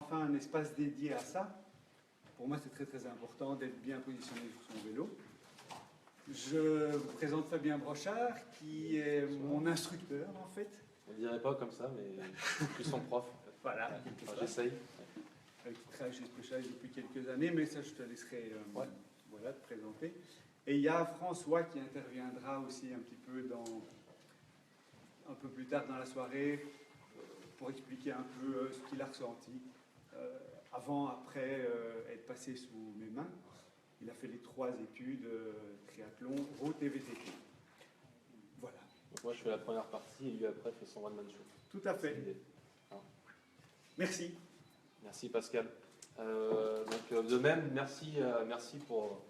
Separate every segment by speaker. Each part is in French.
Speaker 1: enfin un espace dédié à ça. Pour moi, c'est très très important d'être bien positionné sur son vélo. Je vous présente Fabien Brochard, qui est mon instructeur en fait.
Speaker 2: On ne dirait pas comme ça, mais plus son prof. En fait.
Speaker 1: Voilà,
Speaker 2: enfin, j'essaye.
Speaker 1: Qui travaille chez Specialized depuis quelques années, mais ça je te laisserai voilà, te présenter. Et il y a François qui interviendra aussi un petit peu un peu plus tard dans la soirée pour expliquer un peu ce qu'il a ressenti avant, après être passé sous mes mains. Il a fait les 3 études, triathlon, route et VTT. Voilà.
Speaker 2: Donc moi je fais la première partie et lui après fait son one-man show.
Speaker 1: Tout à fait. Merci.
Speaker 2: Merci Pascal. Donc de même, merci pour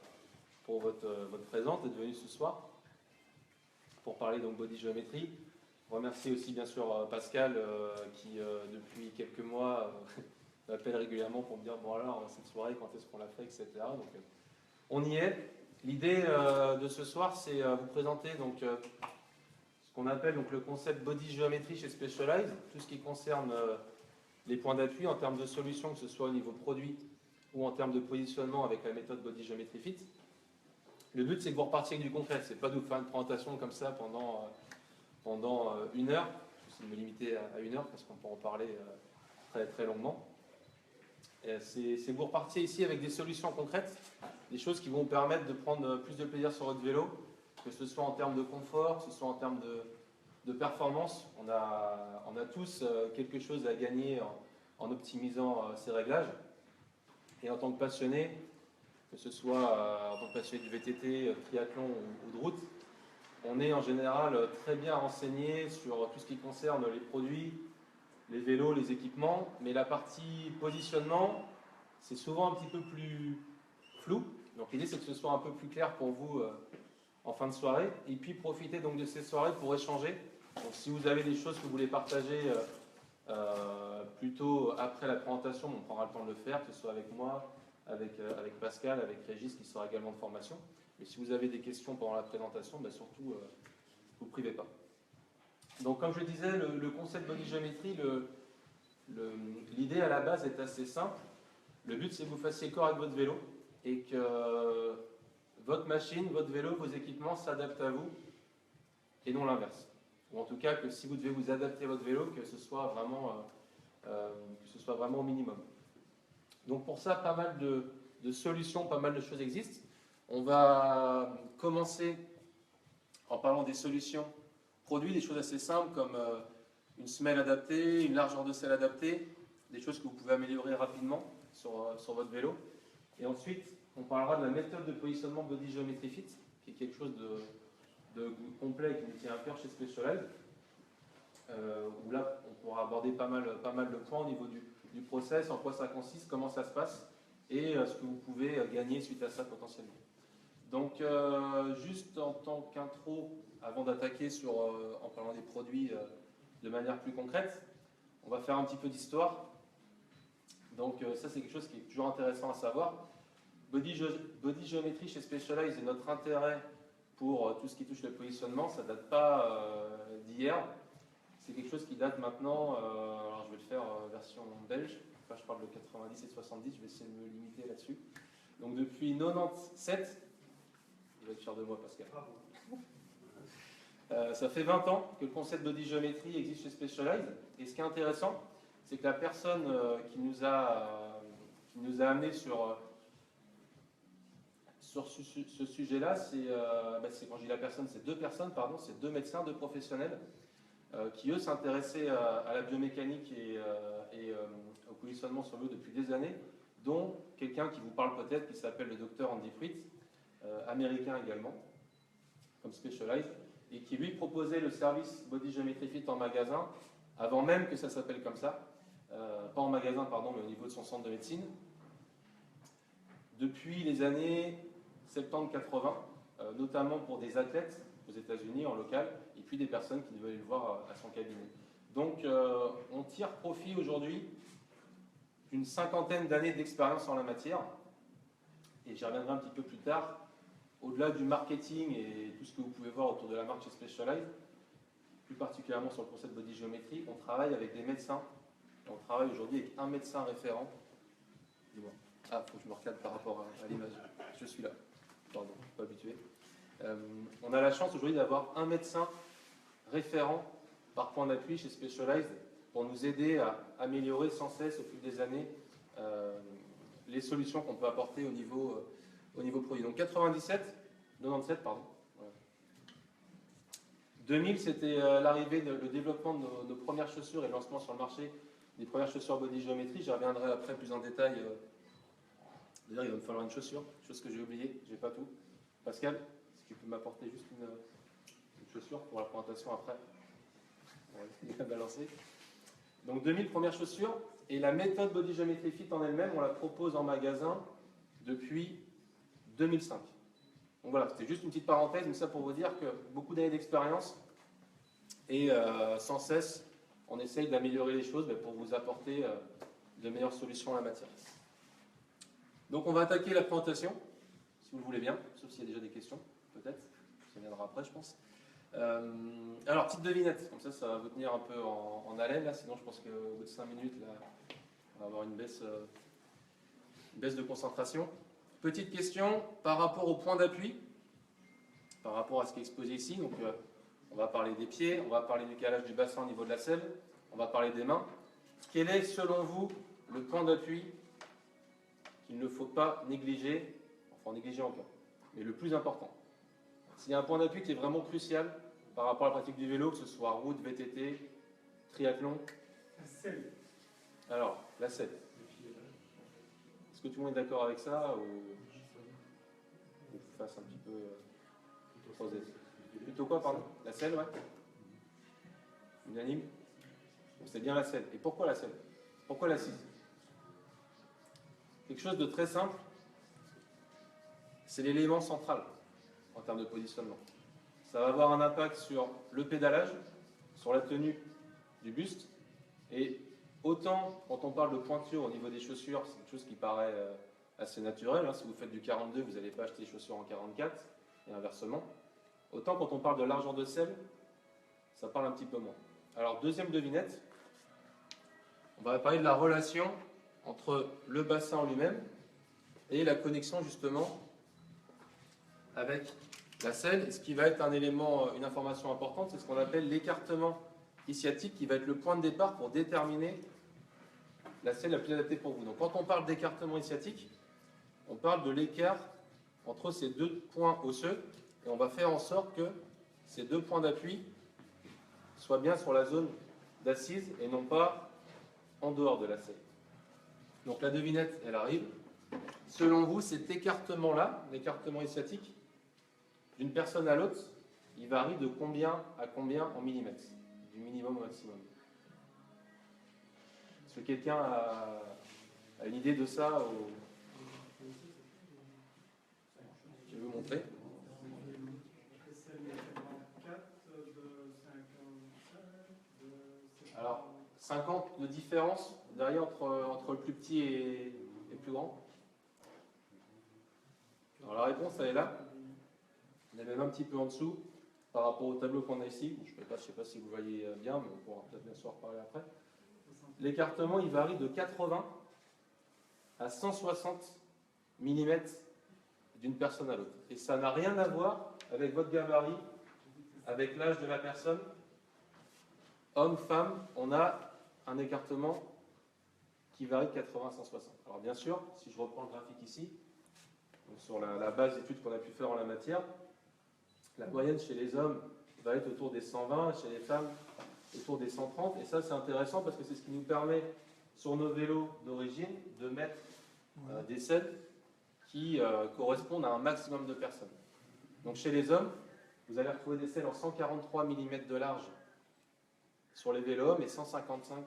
Speaker 2: votre présence, d'être venu ce soir pour parler donc body géométrie. Je remercie aussi bien sûr Pascal qui depuis quelques mois m'appelle régulièrement pour me dire bon alors cette soirée quand est-ce qu'on l'a fait, etc. Donc on y est. L'idée de ce soir c'est vous présenter donc ce qu'on appelle donc le concept body géométrie chez Specialized, tout ce qui concerne les points d'appui en termes de solutions, que ce soit au niveau produit ou en termes de positionnement avec la méthode Body Geometry Fit. Le but, c'est que vous repartiez avec du concret. Ce n'est pas de vous faire une présentation comme ça pendant 1 heure. Je vais me limiter à 1 heure parce qu'on peut en parler très, très longuement. C'est que vous repartiez ici avec des solutions concrètes, des choses qui vont vous permettre de prendre plus de plaisir sur votre vélo, que ce soit en termes de confort, que ce soit en termes de performance. On a tous quelque chose à gagner en optimisant ces réglages. Et en tant que passionné, que ce soit en tant que passionné du VTT, triathlon ou de route, on est en général très bien renseigné sur tout ce qui concerne les produits, les vélos, les équipements. Mais la partie positionnement, c'est souvent un petit peu plus flou. Donc l'idée, c'est que ce soit un peu plus clair pour vous en fin de soirée. Et puis profitez donc de ces soirées pour échanger. Donc si vous avez des choses que vous voulez partager plutôt après la présentation, on prendra le temps de le faire, que ce soit avec moi, avec Pascal, avec Régis qui sera également de formation. Mais si vous avez des questions pendant la présentation, ben surtout, ne vous privez pas. Donc comme je le disais, le concept body géométrie, l'idée à la base est assez simple. Le but c'est que vous fassiez corps avec votre vélo et que votre machine, votre vélo, vos équipements s'adaptent à vous et non l'inverse. Ou en tout cas que si vous devez vous adapter à votre vélo, que ce soit vraiment au minimum. Donc pour ça, pas mal de solutions, pas mal de choses existent. On va commencer en parlant des solutions produits, des choses assez simples comme une semelle adaptée, une largeur de selle adaptée, des choses que vous pouvez améliorer rapidement sur votre vélo. Et ensuite, on parlera de la méthode de positionnement Body Geometry Fit, qui est quelque chose de complet et qui nous tient à cœur chez Specialized. Où là, on pourra aborder pas mal de points au niveau du process, en quoi ça consiste, comment ça se passe, et ce que vous pouvez gagner suite à ça potentiellement. Donc, juste en tant qu'intro, avant d'attaquer en parlant des produits de manière plus concrète, on va faire un petit peu d'histoire. Donc, ça, c'est quelque chose qui est toujours intéressant à savoir. Body Geometry chez Specialized et notre intérêt pour tout ce qui touche le positionnement, ça ne date pas d'hier. C'est quelque chose qui date maintenant, alors je vais le faire version belge, enfin, je parle de 90 et 70, je vais essayer de me limiter là-dessus. Donc depuis 97, il va être fier de moi Pascal. Ça fait 20 ans que le concept Body Geometry existe chez Specialized, et ce qui est intéressant, c'est que la personne qui nous a amené sur ce sujet-là, c'est quand je dis la personne, c'est 2 personnes, pardon, c'est 2 médecins, 2 professionnels, qui eux s'intéressaient à la biomécanique et au positionnement sur l'eau depuis des années, dont quelqu'un qui vous parle peut-être, qui s'appelle le docteur Andy Fritz, américain également, comme Specialized, et qui lui proposait le service Body Geometry Fit en magasin, avant même que ça s'appelle comme ça, pas en magasin, pardon, mais au niveau de son centre de médecine. Depuis les années 70-80, notamment pour des athlètes aux États-Unis en local, et puis des personnes qui devaient aller le voir à son cabinet. Donc on tire profit aujourd'hui d'une 50aine d'années d'expérience en la matière, et j'y reviendrai un petit peu plus tard. Au-delà du marketing et tout ce que vous pouvez voir autour de la marque chez Specialized, plus particulièrement sur le concept Body Geometry, on travaille avec des médecins On travaille aujourd'hui avec un médecin référent. Dis-moi. Ah, il faut que je me recadre par rapport à l'image. Je suis là. Pardon, je ne suis pas habitué. On a la chance aujourd'hui d'avoir un médecin référent par point d'appui chez Specialized pour nous aider à améliorer sans cesse au fil des années les solutions qu'on peut apporter au niveau produit. Donc 97, pardon. 2000, c'était l'arrivée, le développement de nos premières chaussures et le lancement sur le marché des premières chaussures Body Geometry. J'y reviendrai après plus en détail. D'ailleurs, il va me falloir une chaussure, chose que j'ai oubliée, j'ai pas tout. Pascal, si tu peux m'apporter juste une chaussure pour la présentation après. Il va balancer. Donc 2000 premières chaussures, et la méthode Body Geometry Fit en elle-même, on la propose en magasin depuis 2005. Donc voilà, c'était juste une petite parenthèse, mais ça pour vous dire que beaucoup d'années d'expérience, et sans cesse, on essaye d'améliorer les choses pour vous apporter de meilleures solutions en la matière. Donc on va attaquer la présentation, si vous le voulez bien, sauf s'il y a déjà des questions, peut-être, ça viendra après je pense. Alors, petite devinette, comme ça va vous tenir un peu en haleine, là, sinon je pense qu'au bout de 5 minutes, là, on va avoir une baisse de concentration. Petite question par rapport au point d'appui, par rapport à ce qui est exposé ici. Donc, on va parler des pieds, on va parler du calage du bassin au niveau de la selle, on va parler des mains. Quel est, selon vous, le point d'appui qu'il ne faut pas négliger, enfin négliger encore, mais le plus important? S'il y a un point d'appui qui est vraiment crucial par rapport à la pratique du vélo, que ce soit route, VTT, triathlon.
Speaker 1: La selle.
Speaker 2: Alors, la selle. Est-ce que tout le monde est d'accord avec ça ou fasse un petit peu creuser? Plutôt quoi, pardon? La selle, ouais. Unanime? C'est bien la selle. Et pourquoi la selle? Pourquoi l'assise? Quelque chose de très simple, c'est l'élément central en termes de positionnement. Ça va avoir un impact sur le pédalage, sur la tenue du buste, et autant quand on parle de pointure au niveau des chaussures, c'est quelque chose qui paraît assez naturel. Si vous faites du 42, vous n'allez pas acheter des chaussures en 44, et inversement. Autant quand on parle de largeur de selle, ça parle un petit peu moins. Alors, deuxième devinette, on va parler de la relation entre le bassin en lui-même et la connexion justement avec la selle. Et ce qui va être un élément, une information importante, c'est ce qu'on appelle l'écartement ischiatique, qui va être le point de départ pour déterminer la selle la plus adaptée pour vous. Donc quand on parle d'écartement ischiatique, on parle de l'écart entre ces deux points osseux, et on va faire en sorte que ces deux points d'appui soient bien sur la zone d'assise et non pas en dehors de la selle. Donc la devinette, elle arrive. Selon vous, cet écartement-là, l'écartement ischiatique, d'une personne à l'autre, il varie de combien à combien en millimètres? Du minimum au maximum. Est-ce que quelqu'un a une idée de ça ou... Je vais vous montrer. Alors, 50 de différence derrière entre le plus petit et le plus grand. Alors la réponse, elle est là. Il y en a même un petit peu en dessous par rapport au tableau qu'on a ici. Je ne sais pas si vous voyez bien, mais on pourra peut-être bien sûr reparler après. L'écartement, il varie de 80 à 160 mm d'une personne à l'autre. Et ça n'a rien à voir avec votre gabarit, avec l'âge de la personne. Homme, femme, on a un écartement qui varie de 80 à 160. Alors bien sûr, si je reprends le graphique ici, donc sur la base d'études qu'on a pu faire en la matière, la moyenne chez les hommes va être autour des 120, chez les femmes autour des 130. Et ça, c'est intéressant parce que c'est ce qui nous permet, sur nos vélos d'origine, de mettre des selles qui correspondent à un maximum de personnes. Donc chez les hommes, vous allez retrouver des selles en 143 mm de large sur les vélos hommes et 155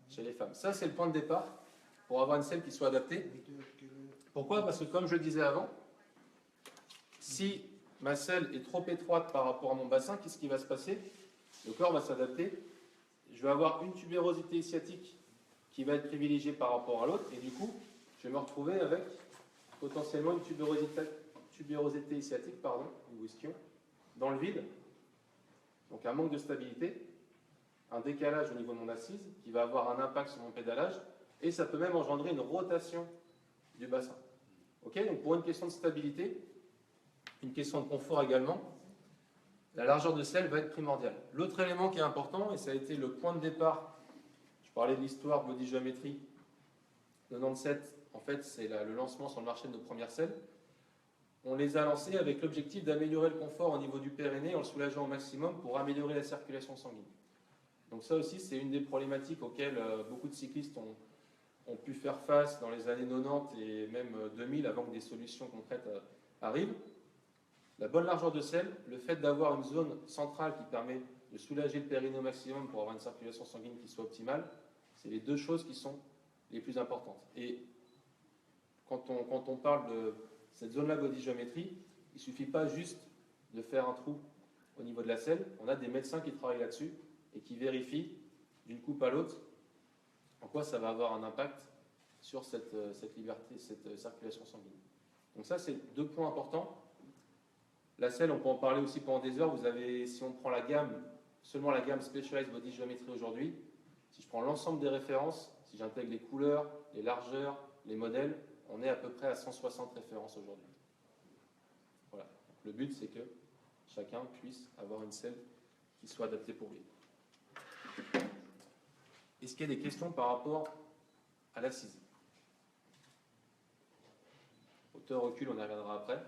Speaker 2: chez les femmes. Ça, c'est le point de départ pour avoir une selle qui soit adaptée. Pourquoi? Parce que comme je le disais avant, si ma selle est trop étroite par rapport à mon bassin, qu'est-ce qui va se passer? Le corps va s'adapter. Je vais avoir une tubérosité ischiatique qui va être privilégiée par rapport à l'autre, et du coup, je vais me retrouver avec potentiellement une tubérosité ischiatique, ou ischion, dans le vide. Donc un manque de stabilité, un décalage au niveau de mon assise qui va avoir un impact sur mon pédalage et ça peut même engendrer une rotation du bassin. Ok, donc pour une question de stabilité, une question de confort également, la largeur de selle va être primordiale. L'autre élément qui est important, et ça a été le point de départ, je parlais de l'histoire Body Geometry 97, en fait c'est le lancement sur le marché de nos premières selles. On les a lancées avec l'objectif d'améliorer le confort au niveau du périnée en le soulageant au maximum pour améliorer la circulation sanguine. Donc ça aussi c'est une des problématiques auxquelles beaucoup de cyclistes ont pu faire face dans les années 90 et même 2000 avant que des solutions concrètes arrivent. La bonne largeur de selle, le fait d'avoir une zone centrale qui permet de soulager le périnée au maximum pour avoir une circulation sanguine qui soit optimale, c'est les deux choses qui sont les plus importantes. Et quand on parle de cette zone-là body géométrie, il ne suffit pas juste de faire un trou au niveau de la selle. On a des médecins qui travaillent là-dessus et qui vérifient d'une coupe à l'autre en quoi ça va avoir un impact sur cette liberté, cette circulation sanguine. Donc ça, c'est deux points importants. La selle, on peut en parler aussi pendant des heures. Vous avez, si on prend la gamme, seulement la gamme Specialized Body Geometry aujourd'hui, si je prends l'ensemble des références, si j'intègre les couleurs, les largeurs, les modèles, on est à peu près à 160 références aujourd'hui. Voilà. Le but, c'est que chacun puisse avoir une selle qui soit adaptée pour lui. Est-ce qu'il y a des questions par rapport à l'assise? Hauteur, recul, on y reviendra après.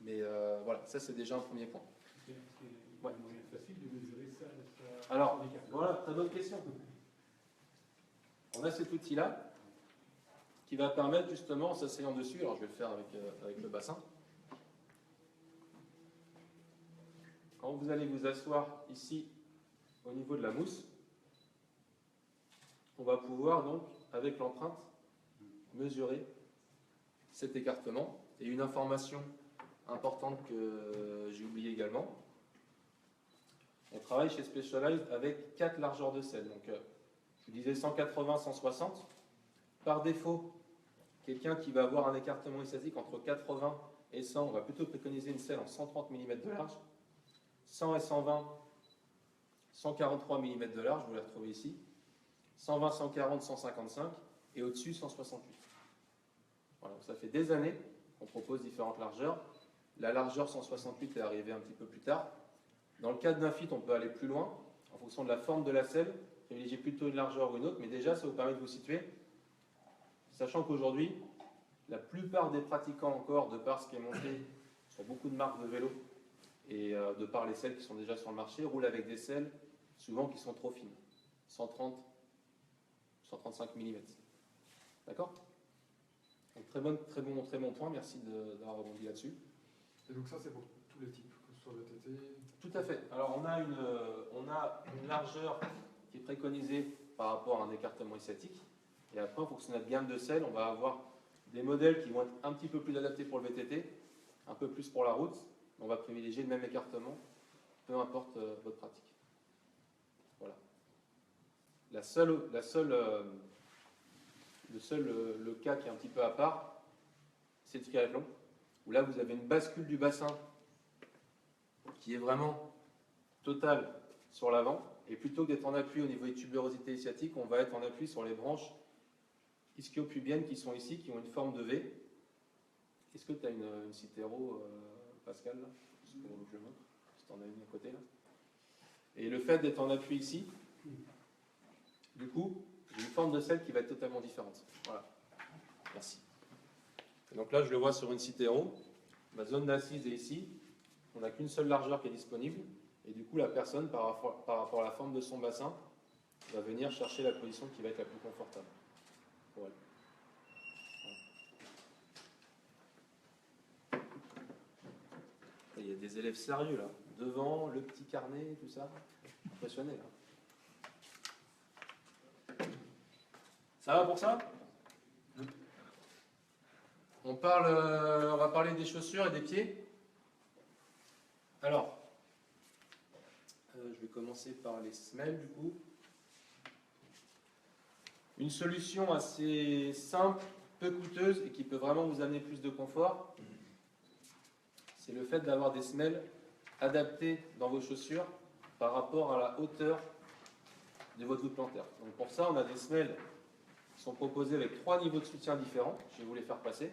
Speaker 2: Mais voilà, ça c'est déjà un premier point. Ouais.
Speaker 3: C'est facile de mesurer ça.
Speaker 2: Alors, voilà, très bonne question. On a cet outil-là qui va permettre justement, en s'asseyant dessus, alors je vais le faire avec le bassin. Quand vous allez vous asseoir ici au niveau de la mousse, on va pouvoir donc, avec l'empreinte, mesurer cet écartement. Et une information importante que j'ai oubliée également, on travaille chez Specialized avec 4 largeurs de selle. Donc, je vous disais 180, 160. Par défaut, quelqu'un qui va avoir un écartement initiatique entre 80 et 100, on va plutôt préconiser une selle en 130 mm de large. 100 et 120, 143 mm de large, vous les retrouvez ici. 120, 140, 155 et au-dessus 168. Voilà, donc ça fait des années qu'on propose différentes largeurs. La largeur 168 est arrivée un petit peu plus tard. Dans le cadre d'un fit, on peut aller plus loin en fonction de la forme de la selle, privilégier plutôt une largeur ou une autre, mais déjà ça vous permet de vous situer, sachant qu'aujourd'hui, la plupart des pratiquants encore, de par ce qui est monté sur beaucoup de marques de vélo et de par les selles qui sont déjà sur le marché, roulent avec des selles souvent qui sont trop fines, 130, 135 mm. D'accord? Donc très bon point, merci d'avoir rebondi là-dessus.
Speaker 3: Et donc ça c'est pour tous les types, que ce soit VTT.
Speaker 2: Tout à fait. Alors on a une largeur qui est préconisée par rapport à un écartement sciatique. Et après, en fonction de notre gamme de selles, on va avoir des modèles qui vont être un petit peu plus adaptés pour le VTT, un peu plus pour la route. On va privilégier le même écartement, peu importe votre pratique. Voilà. Le cas qui est un petit peu à part, c'est le triathlon, où là vous avez une bascule du bassin qui est vraiment totale sur l'avant, et plutôt que d'être en appui au niveau des tubérosités sciatiques, on va être en appui sur les branches ischio-pubiennes qui sont ici, qui ont une forme de V. Est-ce que tu as une Citero, Pascal, là? Je le montre, si tu en as une à côté là. Et le fait d'être en appui ici, du coup, j'ai une forme de selle qui va être totalement différente. Voilà. Merci. Et donc là, je le vois sur une Citero. Ma zone d'assise est ici. On n'a qu'une seule largeur qui est disponible. Et du coup, la personne, par rapport à la forme de son bassin, va venir chercher la position qui va être la plus confortable pour elle. Voilà. Il y a des élèves sérieux là. Devant, le petit carnet, tout ça. Impressionné là. Ça va pour ça? On va parler des chaussures et des pieds. Alors, je vais commencer par les semelles du coup. Une solution assez simple, peu coûteuse et qui peut vraiment vous amener plus de confort, c'est le fait d'avoir des semelles adaptées dans vos chaussures par rapport à la hauteur de votre voûte plantaire. Donc pour ça, on a des semelles qui sont proposées avec 3 niveaux de soutien différents. Je vais vous les faire passer.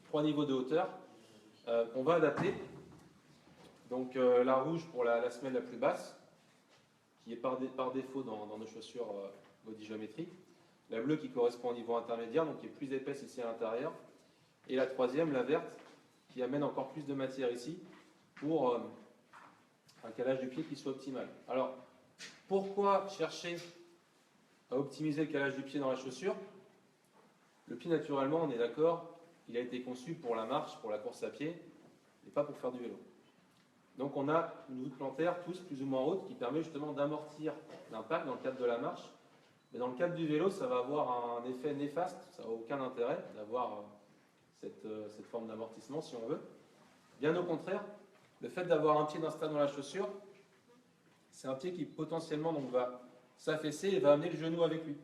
Speaker 2: 3 niveaux de hauteur qu'on va adapter. Donc la rouge pour la semelle la plus basse, qui est par défaut dans nos chaussures Body Geometry. La bleue qui correspond au niveau intermédiaire, donc qui est plus épaisse ici à l'intérieur. Et la troisième, la verte, qui amène encore plus de matière ici pour un calage du pied qui soit optimal. Alors, pourquoi chercher à optimiser le calage du pied dans la chaussure? Le pied, naturellement, on est d'accord, il a été conçu pour la marche, pour la course à pied, et pas pour faire du vélo. Donc on a une voûte plantaire, tous plus ou moins haute, qui permet justement d'amortir l'impact dans le cadre de la marche. Mais dans le cadre du vélo, ça va avoir un effet néfaste, ça n'a aucun intérêt d'avoir cette forme d'amortissement, si on veut. Bien au contraire, le fait d'avoir un pied d'installé dans la chaussure, c'est un pied qui potentiellement donc, va s'affaisser et va amener le genou avec lui.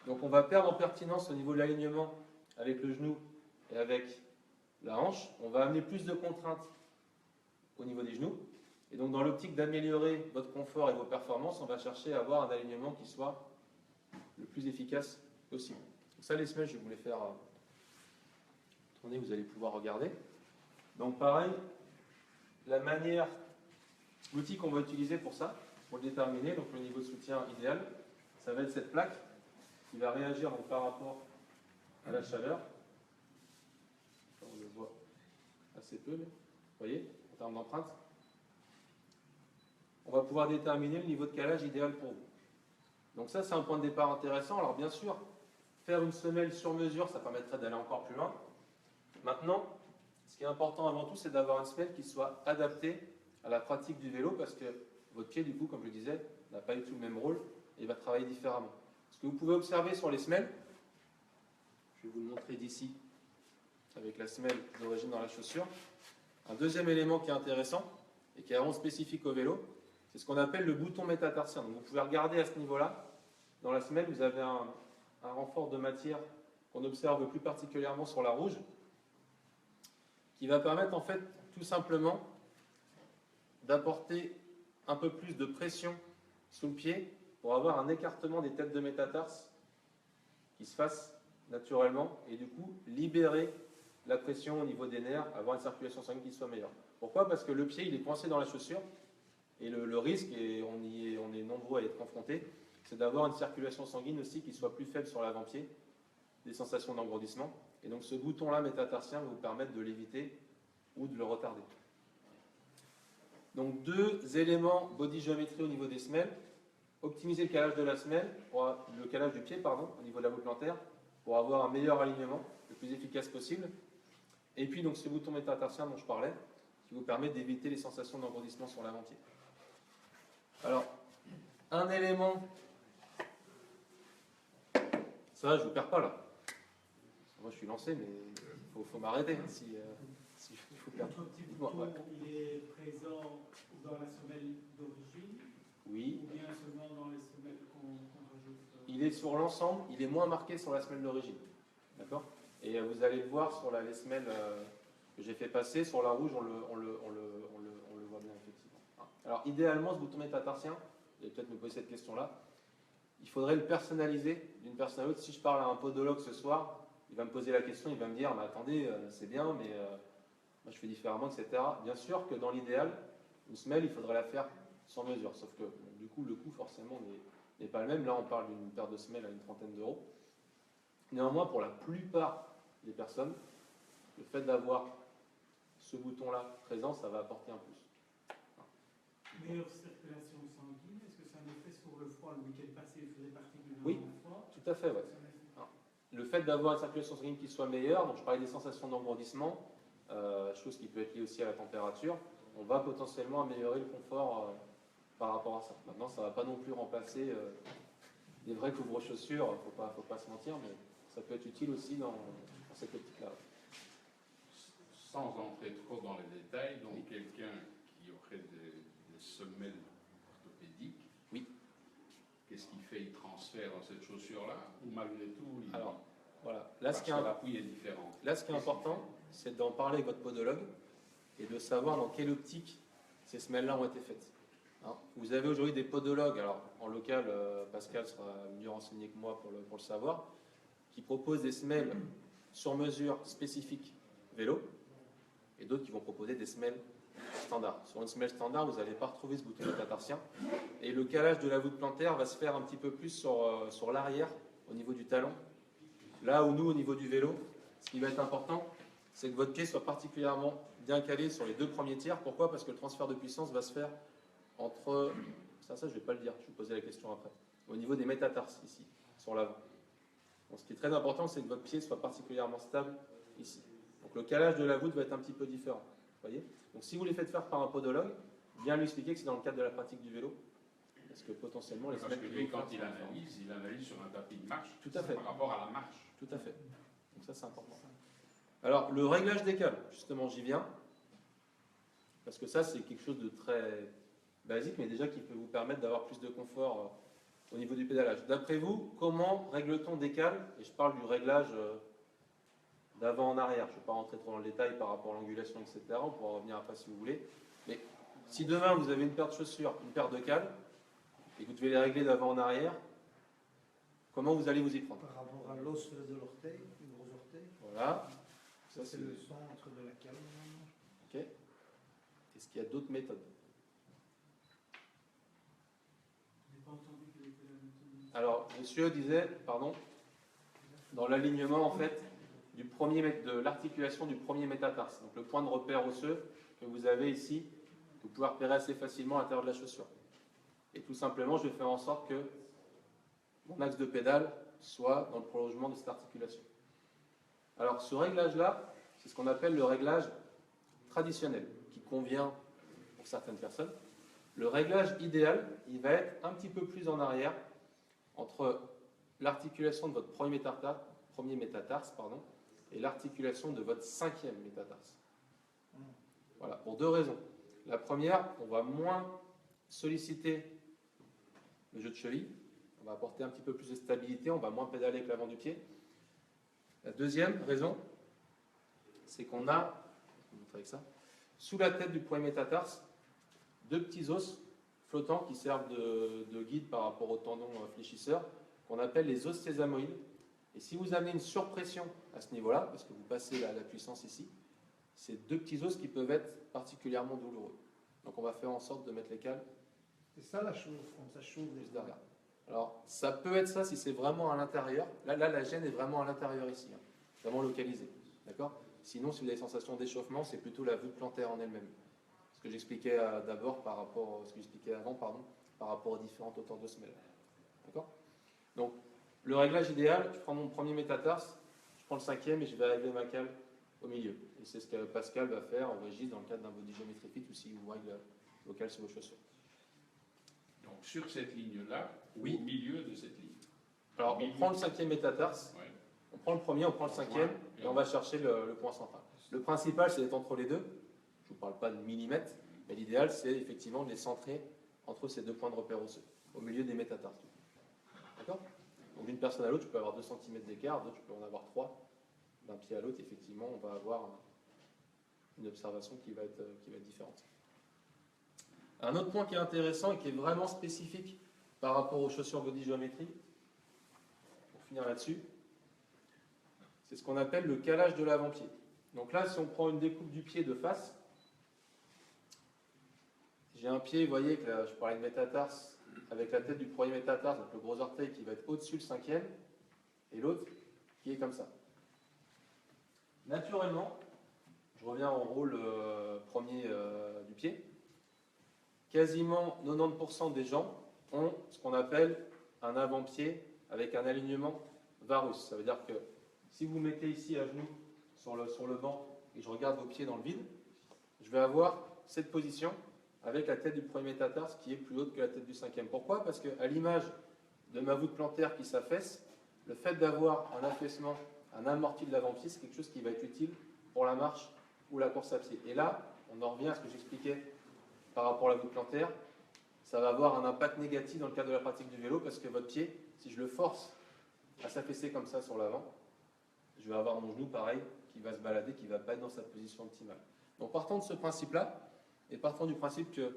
Speaker 2: Donc on va perdre en pertinence au niveau de l'alignement avec le genou et avec la hanche. On va amener plus de contraintes au niveau des genoux. Et donc dans l'optique d'améliorer votre confort et vos performances, on va chercher à avoir un alignement qui soit le plus efficace possible. Donc ça, les semelles, je vais vous les faire tourner, vous allez pouvoir regarder. Donc pareil, l'outil qu'on va utiliser pour ça, pour le déterminer, donc le niveau de soutien idéal, ça va être cette plaque qui va réagir donc, par rapport à la chaleur. On le voit assez peu, mais vous voyez, en termes d'empreinte. On va pouvoir déterminer le niveau de calage idéal pour vous. Donc ça, c'est un point de départ intéressant. Alors bien sûr, faire une semelle sur mesure, ça permettrait d'aller encore plus loin. Maintenant, ce qui est important avant tout, c'est d'avoir une semelle qui soit adaptée à la pratique du vélo, parce que votre pied, du coup, comme je le disais, n'a pas du tout le même rôle et va travailler différemment. Ce que vous pouvez observer sur les semelles, je vais vous le montrer d'ici, avec la semelle d'origine dans la chaussure. Un deuxième élément qui est intéressant et qui est vraiment spécifique au vélo, c'est ce qu'on appelle le bouton métatarsien. Donc vous pouvez regarder à ce niveau-là, dans la semelle, vous avez un renfort de matière qu'on observe plus particulièrement sur la rouge, qui va permettre en fait tout simplement d'apporter un peu plus de pression sous le pied pour avoir un écartement des têtes de métatarse qui se fasse naturellement et du coup libérer la pression au niveau des nerfs, avoir une circulation sanguine qui soit meilleure. Pourquoi? Parce que le pied il est coincé dans la chaussure et le risque, et on est nombreux à être confrontés, c'est d'avoir une circulation sanguine aussi qui soit plus faible sur l'avant-pied, des sensations d'engourdissement. Et donc ce bouton-là métatarsien va vous permettre de l'éviter ou de le retarder. Donc 2 éléments body géométrie au niveau des semelles. Optimiser le calage de la semelle, le calage du pied pardon, au niveau de la voûte plantaire, pour avoir un meilleur alignement, le plus efficace possible. Et puis donc ce bouton métatarsien dont je parlais, qui vous permet d'éviter les sensations d'engourdissement sur l'avant-pied. Alors, un élément, ça je ne vous perds pas là. Moi je suis lancé, mais il faut m'arrêter si je vous perds.
Speaker 4: Votre petit bouton, il est présent dans la semelle d'origine,
Speaker 2: Oui.
Speaker 4: ou bien seulement dans les semelles qu'on rajoute
Speaker 2: Il est sur l'ensemble, il est moins marqué sur la semelle d'origine. D'accord? Et vous allez le voir sur les semelles que j'ai fait passer, sur la rouge, on le voit bien effectivement. Alors idéalement, ce bouton métatarsien, vous allez peut-être me poser cette question-là, il faudrait le personnaliser d'une personne à l'autre. Si je parle à un podologue ce soir, il va me poser la question, il va me dire, mais attendez, c'est bien, mais moi je fais différemment, etc. Bien sûr que dans l'idéal, une semelle, il faudrait la faire sur mesure, sauf que du coup, le coût forcément n'est pas le même. Là, on parle d'une paire de semelles à une trentaine d'euros. Néanmoins, pour la plupart des personnes, le fait d'avoir ce bouton-là présent, ça va apporter un plus.
Speaker 4: meilleure circulation sanguine. Est-ce que ça a un effet sur le foie? Le week-end passé, il faisait partie du
Speaker 2: Oui,
Speaker 4: foie.
Speaker 2: tout à fait, ouais. Le fait d'avoir une circulation sanguine qui soit meilleure, donc je parlais des sensations d'engourdissement, chose qui peut être liée aussi à la température, on va potentiellement améliorer le confort par rapport à ça. Maintenant, ça ne va pas non plus remplacer des vrais couvre-chaussures, il ne faut pas se mentir, mais ça peut être utile aussi dans cette optique-là.
Speaker 5: Sans entrer trop dans les détails, donc oui. Quelqu'un qui aurait des semelles orthopédiques,
Speaker 2: oui.
Speaker 5: Qu'est-ce qu'il fait? Il transfère dans cette chaussure-là ou malgré tout il...
Speaker 2: Alors, voilà.
Speaker 5: Là, l'appui est différent.
Speaker 2: Là, ce qui est important, c'est d'en parler avec votre podologue et de savoir dans quelle optique ces semelles-là ont été faites. Hein. Vous avez aujourd'hui des podologues, alors en local, Pascal sera mieux renseigné que moi pour le savoir, qui proposent des semelles sur mesure spécifiques vélo, et d'autres qui vont proposer des semelles standards. Sur une semelle standard, vous n'allez pas retrouver ce bouton métatarsien, et le calage de la voûte plantaire va se faire un petit peu plus sur l'arrière, au niveau du talon. Là où nous, au niveau du vélo, ce qui va être important, c'est que votre pied soit particulièrement bien calé sur les deux premiers tiers. Pourquoi? Parce que le transfert de puissance va se faire entre... Ça je ne vais pas le dire, je vais poser la question après. Au niveau des métatarses, ici, sur l'avant. Donc, ce qui est très important, c'est que votre pied soit particulièrement stable ici. Donc le calage de la voûte va être un petit peu différent. Voyez? Donc si vous les faites faire par un podologue, bien lui expliquer que c'est dans le cadre de la pratique du vélo. Parce que potentiellement, les
Speaker 5: Parce que
Speaker 2: semelles
Speaker 5: lui, quand il analyse sur un tapis de marche,
Speaker 2: tout à fait.
Speaker 5: par rapport à la marche.
Speaker 2: Tout à fait. Donc ça, c'est important. Alors, le réglage des cales, justement, j'y viens. Parce que ça, c'est quelque chose de très basique, mais déjà qui peut vous permettre d'avoir plus de confort au niveau du pédalage. D'après vous, comment règle-t-on des cales? Et je parle du réglage d'avant en arrière. Je ne vais pas rentrer trop dans le détail par rapport à l'angulation, etc. On pourra revenir après si vous voulez. Mais si demain, vous avez une paire de chaussures, une paire de cales, et que vous devez les régler d'avant en arrière, comment vous allez vous y prendre?
Speaker 6: Par rapport à l'os de l'orteil, du gros orteil.
Speaker 2: Voilà.
Speaker 6: Ça, c'est le centre de la cale.
Speaker 2: Ok. Est-ce qu'il y a d'autres méthodes?
Speaker 4: Je n'ai pas entendu quelle était la méthode.
Speaker 2: Alors, monsieur disait, pardon, dans l'alignement en fait de l'articulation du premier métatarse, donc le point de repère osseux que vous avez ici, que vous pouvez repérer assez facilement à l'intérieur de la chaussure. Et tout simplement, je vais faire en sorte que mon axe de pédale soit dans le prolongement de cette articulation. Alors, ce réglage-là, c'est ce qu'on appelle le réglage traditionnel, qui convient pour certaines personnes. Le réglage idéal, il va être un petit peu plus en arrière, entre l'articulation de votre premier métatarse et l'articulation de votre cinquième métatarse. Voilà, pour deux raisons. La première, on va moins solliciter le jeu de cheville, on va apporter un petit peu plus de stabilité, on va moins pédaler avec l'avant du pied. La deuxième raison, c'est qu'on a, je vais vous montrer avec ça, sous la tête du premier métatarse, deux petits os flottants qui servent de guide par rapport au tendon fléchisseur, qu'on appelle les os sésamoïdes. Et si vous amenez une surpression à ce niveau-là, parce que vous passez la puissance ici, c'est deux petits os qui peuvent être particulièrement douloureux. Donc on va faire en sorte de mettre les cales
Speaker 6: C'est ça la chauffe, comme ça chauffe
Speaker 2: juste derrière. Alors ça peut être ça si c'est vraiment à l'intérieur. Là, la gêne est vraiment à l'intérieur ici, hein, vraiment localisée. D'accord? Sinon, si vous avez des sensations d'échauffement, c'est plutôt la voûte plantaire en elle-même. Ce que j'expliquais d'abord par rapport, ce que j'expliquais avant, pardon, par rapport aux différentes hauteurs de semelles. D'accord? Donc, le réglage idéal, je prends mon premier métatarse, je prends le cinquième et je vais régler ma cale au milieu. Et c'est ce que Pascal va faire en régis dans le cadre d'un body geometry fit ou si vous règlez vos cales sur vos chaussures.
Speaker 5: Donc sur cette ligne-là,
Speaker 2: Oui.
Speaker 5: au milieu de cette ligne.
Speaker 2: Alors, on prend le cinquième métatarse,
Speaker 5: Ouais.
Speaker 2: on prend le premier, on prend le cinquième et on va chercher le point central. Le principal, c'est d'être entre les deux. Je ne vous parle pas de millimètres, mais l'idéal, c'est effectivement de les centrer entre ces deux points de repère osseux, au milieu des métatarses. D'accord? Donc d'une personne à l'autre, je peux avoir 2 cm d'écart, d'autres, je peux en avoir 3. D'un pied à l'autre, effectivement, on va avoir une observation qui va être différente. Un autre point qui est intéressant et qui est vraiment spécifique par rapport aux chaussures body geometry, pour finir là-dessus, c'est ce qu'on appelle le calage de l'avant-pied. Donc là, si on prend une découpe du pied de face, j'ai un pied, vous voyez, que là, je parlais de métatarse, avec la tête du premier métatarse, donc le gros orteil qui va être au-dessus le cinquième, et l'autre qui est comme ça. Naturellement, je reviens au rôle premier du pied, quasiment 90% des gens ont ce qu'on appelle un avant-pied avec un alignement varus. Ça veut dire que si vous mettez ici à genoux sur le banc et je regarde vos pieds dans le vide, je vais avoir cette position avec la tête du premier métatarse qui est plus haute que la tête du cinquième. Pourquoi? Parce qu'à l'image de ma voûte plantaire qui s'affaisse, le fait d'avoir un affaissement, un amorti de l'avant-pied, c'est quelque chose qui va être utile pour la marche ou la course à pied. Et là, on en revient à ce que j'expliquais par rapport à la voûte plantaire, ça va avoir un impact négatif dans le cadre de la pratique du vélo parce que votre pied, si je le force à s'affaisser comme ça sur l'avant, je vais avoir mon genou pareil qui va se balader, qui ne va pas être dans sa position optimale. Donc partant de ce principe-là, et partant du principe que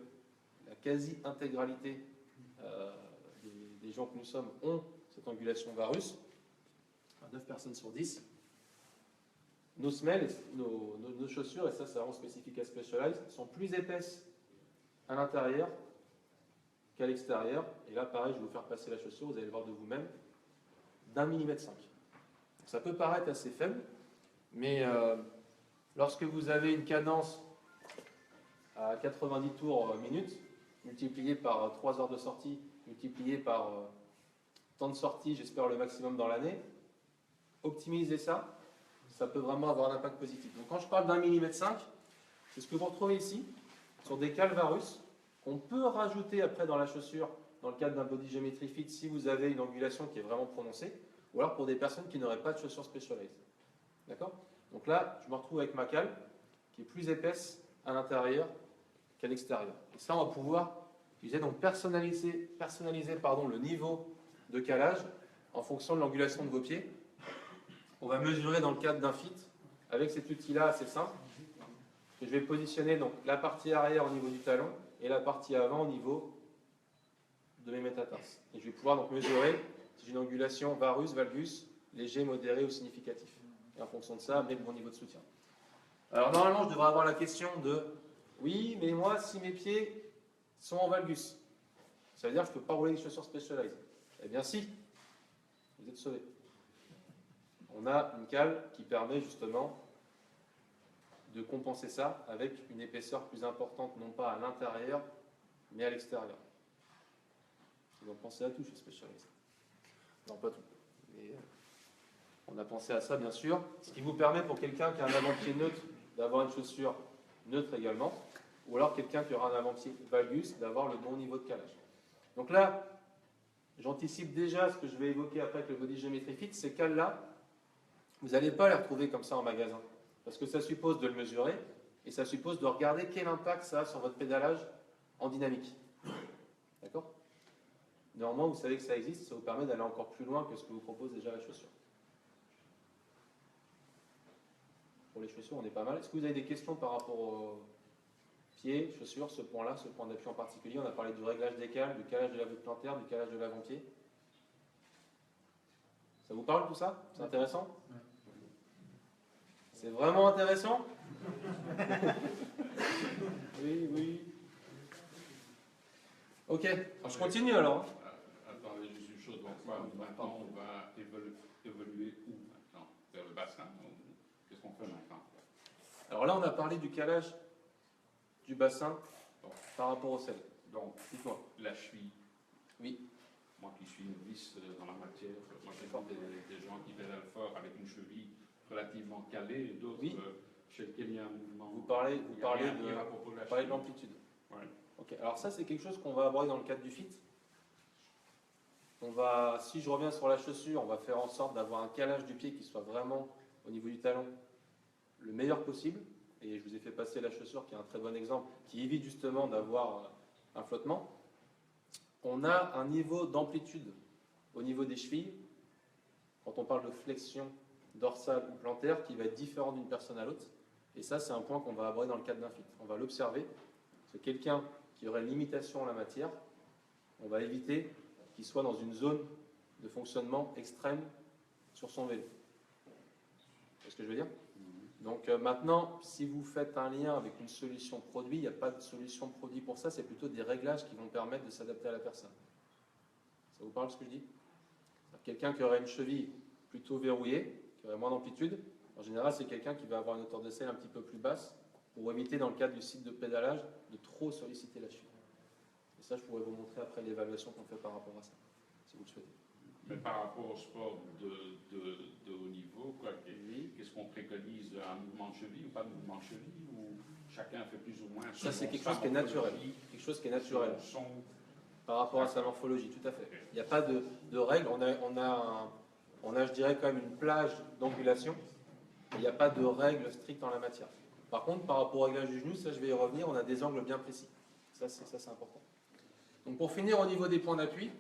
Speaker 2: la quasi-intégralité des gens que nous sommes ont cette angulation varus, 9 personnes sur 10. Nos semelles, nos chaussures, et ça c'est vraiment spécifique à Specialized, sont plus épaisses à l'intérieur qu'à l'extérieur. Et là, pareil, je vais vous faire passer la chaussure, vous allez le voir de vous-même, d'1,5 mm. Ça peut paraître assez faible, mais lorsque vous avez une cadence à 90 tours minute, multiplié par 3 heures de sortie, multiplié par temps de sortie, j'espère le maximum dans l'année, optimiser ça, ça peut vraiment avoir un impact positif. Donc quand je parle d'1,5 mm, c'est ce que vous retrouvez ici, sur des cales varus, qu'on peut rajouter après dans la chaussure, dans le cadre d'un body geometry fit, si vous avez une angulation qui est vraiment prononcée, ou alors pour des personnes qui n'auraient pas de chaussures Specialized. D'accord? Donc là, je me retrouve avec ma cale, qui est plus épaisse à l'intérieur qu'à l'extérieur. Et ça, on va pouvoir utiliser, donc personnaliser le niveau de calage en fonction de l'angulation de vos pieds. On va mesurer dans le cadre d'un fit avec cet outil-là assez simple. Je vais positionner donc la partie arrière au niveau du talon et la partie avant au niveau de mes métatarses. Et je vais pouvoir donc mesurer si j'ai une angulation varus, valgus, léger, modéré ou significatif. Et en fonction de ça, mettre mon niveau de soutien. Alors normalement, je devrais avoir la question de oui, mais moi, si mes pieds sont en valgus, ça veut dire que je ne peux pas rouler des chaussures Specialized. Eh bien si, vous êtes sauvés. On a une cale qui permet justement de compenser ça avec une épaisseur plus importante, non pas à l'intérieur, mais à l'extérieur. Ils ont pensé à tout chez Specialized. Non, pas tout. Mais on a pensé à ça, bien sûr. Ce qui vous permet, pour quelqu'un qui a un avant-pied neutre, d'avoir une chaussure neutre également, ou alors quelqu'un qui aura un avant-pied valgus, d'avoir le bon niveau de calage. Donc là, j'anticipe déjà ce que je vais évoquer après avec le body geometry fit. Ces cales-là, vous n'allez pas les retrouver comme ça en magasin, parce que ça suppose de le mesurer, et ça suppose de regarder quel impact ça a sur votre pédalage en dynamique. D'accord? Néanmoins, vous savez que ça existe, ça vous permet d'aller encore plus loin que ce que vous propose déjà la chaussure. Pour les chaussures, on est pas mal. Est-ce que vous avez des questions par rapport aux pieds, chaussures, ce point-là, ce point d'appui en particulier? On a parlé du réglage des cales, du calage de la voûte plantaire, du calage de l'avant-pied. Ça vous parle tout ça? C'est intéressant? C'est vraiment intéressant? Oui, oui. Ok, alors je continue alors.
Speaker 5: Attendez juste une chose. Donc, maintenant, on va évoluer où maintenant? Vers le bassin? Qu'est-ce qu'on fait maintenant?
Speaker 2: Alors là, on a parlé du calage du bassin par rapport au sel.
Speaker 5: Donc,
Speaker 2: dites-moi.
Speaker 5: La cheville.
Speaker 2: Oui.
Speaker 5: Moi qui suis novice dans la matière, moi j'ai vu des gens qui pédalent fort avec une cheville relativement calée et d'autres
Speaker 2: Oui.
Speaker 5: chez lesquels il y a un mouvement.
Speaker 2: Vous parlez de l'amplitude.
Speaker 5: Ouais.
Speaker 2: Ok, alors ça c'est quelque chose qu'on va aborder dans le cadre du fit. Si je reviens sur la chaussure, on va faire en sorte d'avoir un calage du pied qui soit vraiment au niveau du talon le meilleur possible. Et je vous ai fait passer la chaussure qui est un très bon exemple, qui évite justement d'avoir un flottement. On a un niveau d'amplitude au niveau des chevilles, quand on parle de flexion dorsale ou plantaire, qui va être différent d'une personne à l'autre. Et ça, c'est un point qu'on va aborder dans le cadre d'un fit. On va l'observer. C'est quelqu'un qui aurait une limitation en la matière, on va éviter qu'il soit dans une zone de fonctionnement extrême sur son vélo. C'est ce que je veux dire? Donc maintenant, si vous faites un lien avec une solution produit, il n'y a pas de solution produit pour ça, c'est plutôt des réglages qui vont permettre de s'adapter à la personne. Ça vous parle ce que je dis? Quelqu'un qui aurait une cheville plutôt verrouillée, qui aurait moins d'amplitude, en général c'est quelqu'un qui va avoir une hauteur de selle un petit peu plus basse pour éviter dans le cadre du site de pédalage de trop solliciter la cheville. Et ça je pourrais vous montrer après l'évaluation qu'on fait par rapport à ça, si vous le souhaitez.
Speaker 5: Mais par rapport au sport de haut niveau, qu'est-ce qu'on préconise? Un mouvement de cheville ou pas de mouvement de cheville? Ou chacun fait plus ou moins?
Speaker 2: Ça, c'est quelque chose qui est naturel. Quelque chose qui est naturel. Par rapport à sa morphologie, tout à fait. Il n'y a pas de règles. On a, je dirais, quand même une plage d'angulation. Il n'y a pas de règles strictes en la matière. Par contre, par rapport au réglage du genou, ça, je vais y revenir, on a des angles bien précis. Ça, c'est important. Donc, pour finir, au niveau des points d'appui,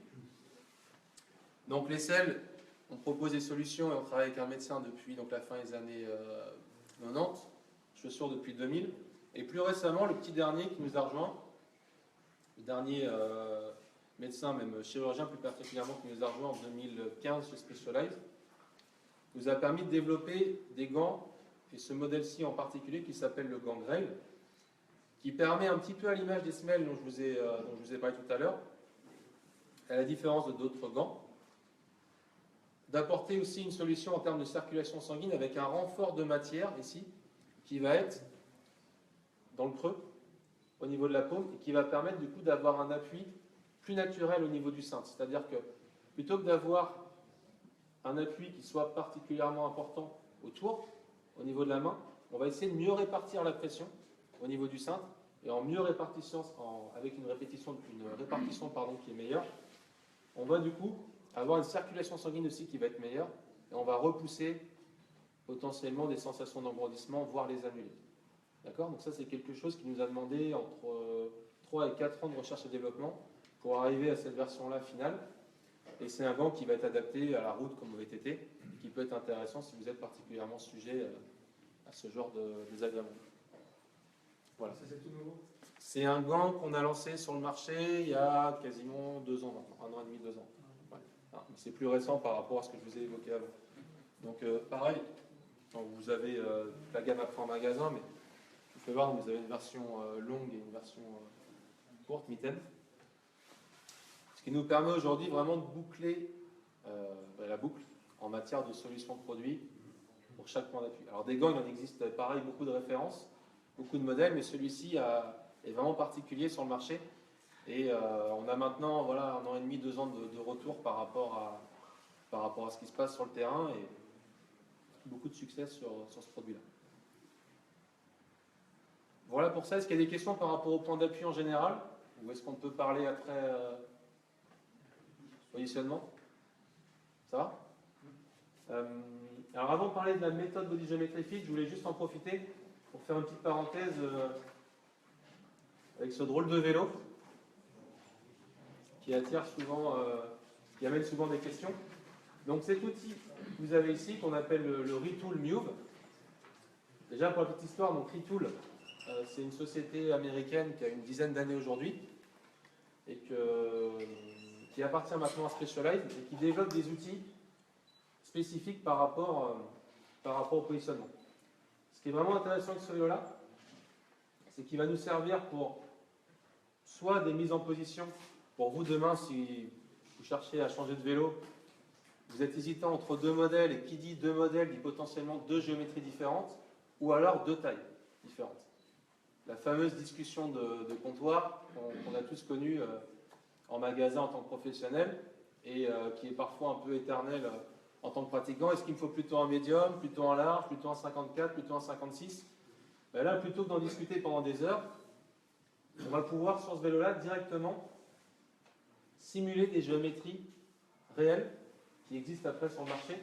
Speaker 2: donc les selles, on propose des solutions et on travaille avec un médecin depuis donc, la fin des années 90, chaussures depuis 2000, et plus récemment, le petit dernier qui nous a rejoint, le dernier médecin, même chirurgien plus particulièrement, qui nous a rejoint en 2015 chez Specialized, nous a permis de développer des gants, et ce modèle-ci en particulier qui s'appelle le gant Grail, qui permet un petit peu à l'image des semelles dont je vous ai parlé tout à l'heure, à la différence de d'autres gants, d'apporter aussi une solution en termes de circulation sanguine avec un renfort de matière ici, qui va être dans le creux, au niveau de la paume, et qui va permettre du coup d'avoir un appui plus naturel au niveau du sein. C'est-à-dire que plutôt que d'avoir un appui qui soit particulièrement important autour, au niveau de la main, on va essayer de mieux répartir la pression au niveau du cintre, et en mieux répartition, avec une répartition qui est meilleure, on va du coup avoir une circulation sanguine aussi qui va être meilleure, et on va repousser potentiellement des sensations d'engourdissement, voire les annuler. D'accord? Donc ça, c'est quelque chose qui nous a demandé entre 3 et 4 ans de recherche et développement pour arriver à cette version-là finale. Et c'est un gant qui va être adapté à la route comme au VTT, et qui peut être intéressant si vous êtes particulièrement sujet à ce genre de désagrément. Voilà.
Speaker 3: Ça, c'est tout nouveau.
Speaker 2: C'est un gant qu'on a lancé sur le marché il y a quasiment 2 ans maintenant, 1 an et demi, 2 ans. Ouais. C'est plus récent par rapport à ce que je vous ai évoqué avant. Donc pareil, vous avez la gamme après en magasin, mais je vous fais voir, vous avez une version longue et une version courte, mitaine. Ce qui nous permet aujourd'hui vraiment de boucler la boucle en matière de solutions de produits pour chaque point d'appui. Alors des gants, il en existe pareil beaucoup de références, beaucoup de modèles, mais celui-ci est vraiment particulier sur le marché. Et on a maintenant 1 an et demi, 2 ans de retour par rapport à ce qui se passe sur le terrain et beaucoup de succès sur ce produit-là. Voilà pour ça. Est-ce qu'il y a des questions par rapport au point d'appui en général? Ou est-ce qu'on peut parler après positionnement? Ça va? Alors avant de parler de la méthode Body Geometry Fit, je voulais juste en profiter pour faire une petite parenthèse avec ce drôle de vélo qui attire souvent, qui amène souvent des questions. Donc cet outil que vous avez ici, qu'on appelle le Retool Move. Déjà pour la petite histoire, donc Retool, c'est une société américaine qui a une dizaine d'années aujourd'hui et qui appartient maintenant à Specialized et qui développe des outils spécifiques par rapport au positionnement. Ce qui est vraiment intéressant avec ce vélo-là, c'est qu'il va nous servir pour soit des mises en position, pour vous demain, si vous cherchez à changer de vélo, vous êtes hésitant entre 2 modèles, et qui dit 2 modèles dit potentiellement 2 géométries différentes, ou alors 2 tailles différentes. La fameuse discussion de comptoir qu'on a tous connue en magasin en tant que professionnel, et qui est parfois un peu éternelle en tant que pratiquant. Est-ce qu'il me faut plutôt un médium, plutôt un large, plutôt un 54, plutôt un 56? Ben là, plutôt que d'en discuter pendant des heures, on va pouvoir sur ce vélo-là directement simuler des géométries réelles qui existent après sur le marché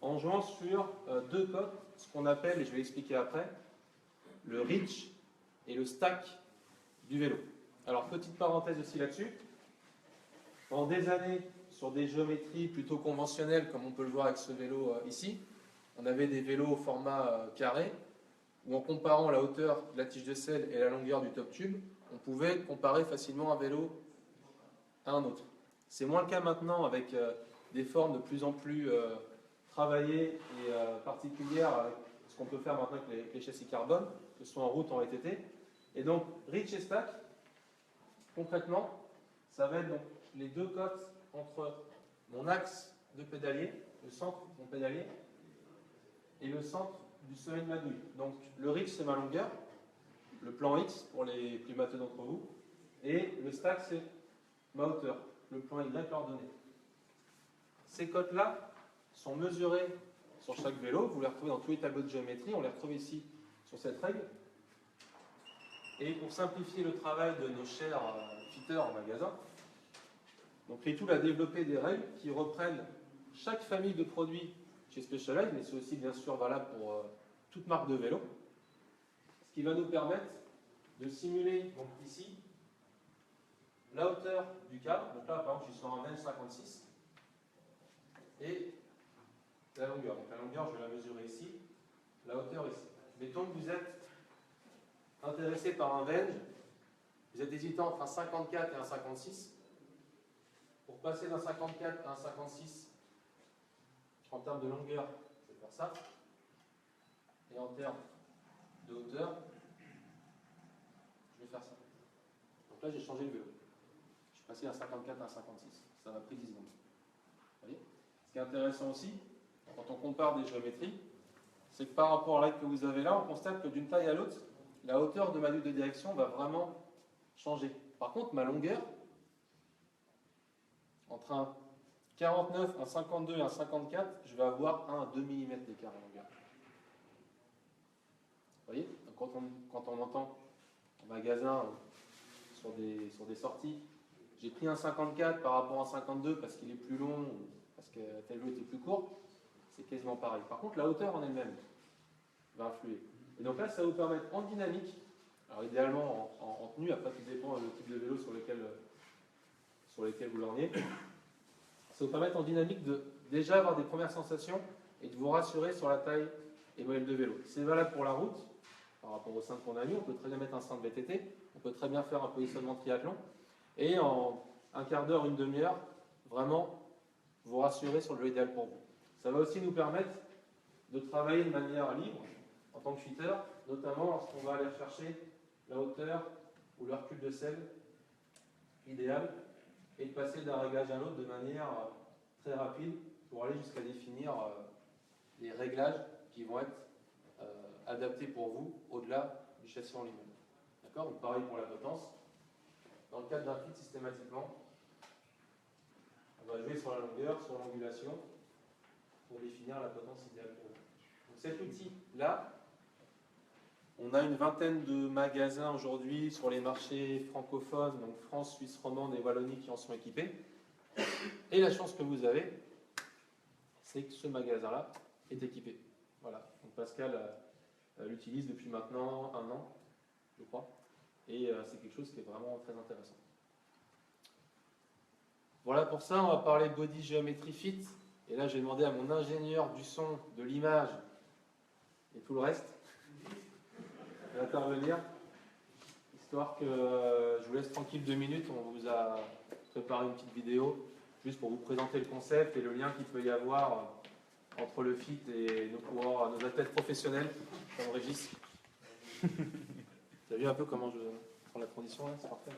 Speaker 2: en jouant sur 2 codes, ce qu'on appelle, et je vais l'expliquer après, le reach et le stack du vélo. Alors petite parenthèse aussi là-dessus, pendant des années sur des géométries plutôt conventionnelles comme on peut le voir avec ce vélo ici, on avait des vélos au format carré où en comparant la hauteur de la tige de selle et la longueur du top tube, on pouvait comparer facilement un vélo à un autre. C'est moins le cas maintenant avec des formes de plus en plus travaillées et particulières avec ce qu'on peut faire maintenant avec les châssis carbone, que ce soit en route ou en VTT. Et donc, reach et stack, concrètement, ça va être donc les 2 côtes entre mon axe de pédalier, le centre de mon pédalier, et le centre du sommet de ma douille. Donc, le reach, c'est ma longueur, le plan X pour les plus matheux d'entre vous, et le stack, c'est ma hauteur, le plan Y ordonné. Ces côtes-là sont mesurées sur chaque vélo, vous les retrouvez dans tous les tableaux de géométrie, on les retrouve ici sur cette règle. Et pour simplifier le travail de nos chers fitters en magasin, donc Retool a développé des règles qui reprennent chaque famille de produits chez Specialized, mais c'est aussi bien sûr valable pour toute marque de vélo, ce qui va nous permettre de simuler donc ici la hauteur du cadre. Donc là, par exemple, je suis sur un N56 et la longueur. Donc la longueur, je vais la mesurer ici, la hauteur ici. Mettons que vous êtes intéressé par un Venge Vous êtes hésitant entre un 54 et un 56. Pour passer d'un 54 à un 56, en termes de longueur, je vais faire ça. Et en termes de hauteur, je vais faire ça. Donc là, j'ai changé le vélo. Je suis passé d'un 54 à un 56. Ça m'a pris 10 secondes. Vous voyez ? Ce qui est intéressant aussi, quand on compare des géométries, c'est que par rapport à l'aide que vous avez là, on constate que d'une taille à l'autre, la hauteur de ma lutte de direction va vraiment changer. Par contre, ma longueur, entre un 49, un 52 et un 54, je vais avoir 1 à 2 mm d'écart en longueur. Vous voyez ? Donc quand on entend en magasin sur des sorties, j'ai pris un 54 par rapport à un 52 parce qu'il est plus long, parce que tel vélo était plus court, c'est quasiment pareil. Par contre, la hauteur en elle-même va influer. Et donc là, ça va vous permettre en dynamique, alors idéalement en tenue, après tout dépend du type de vélo sur lesquels vous lorgnez, ça va vous permettre en dynamique de déjà avoir des premières sensations et de vous rassurer sur la taille et modèle de vélo. C'est valable pour la route, par rapport au cintre qu'on a mis, on peut très bien mettre un cintre VTT, on peut très bien faire un positionnement triathlon, et en un quart d'heure, une demi-heure, vraiment vous rassurer sur le vélo idéal pour vous. Ça va aussi nous permettre de travailler de manière libre en tant que fitter, notamment lorsqu'on va aller chercher la hauteur ou le recul de selle idéal et de passer d'un réglage à l'autre de manière très rapide pour aller jusqu'à définir les réglages qui vont être adaptés pour vous au-delà du châssis en lui-même. D'accord ? Donc pareil pour la potence. Dans le cadre d'un fit, systématiquement, on va jouer sur la longueur, sur l'angulation, pour définir la potence idéale pour vous. Donc cet outil-là, on a une vingtaine de magasins aujourd'hui sur les marchés francophones, donc France, Suisse romande et Wallonie qui en sont équipés. Et la chance que vous avez, c'est que ce magasin-là est équipé. Voilà. Donc Pascal l'utilise depuis maintenant 1 an, je crois. Et c'est quelque chose qui est vraiment très intéressant. Voilà pour ça, on va parler body géométrie fit. Et là, j'ai demandé à mon ingénieur du son, de l'image et tout le reste d'intervenir, histoire que je vous laisse tranquille 2 minutes. On vous a préparé une petite vidéo juste pour vous présenter le concept et le lien qu'il peut y avoir entre le fit et nos coureurs, nos athlètes professionnels, comme Régis. Tu as vu un peu comment je prends la transition là? C'est parfait.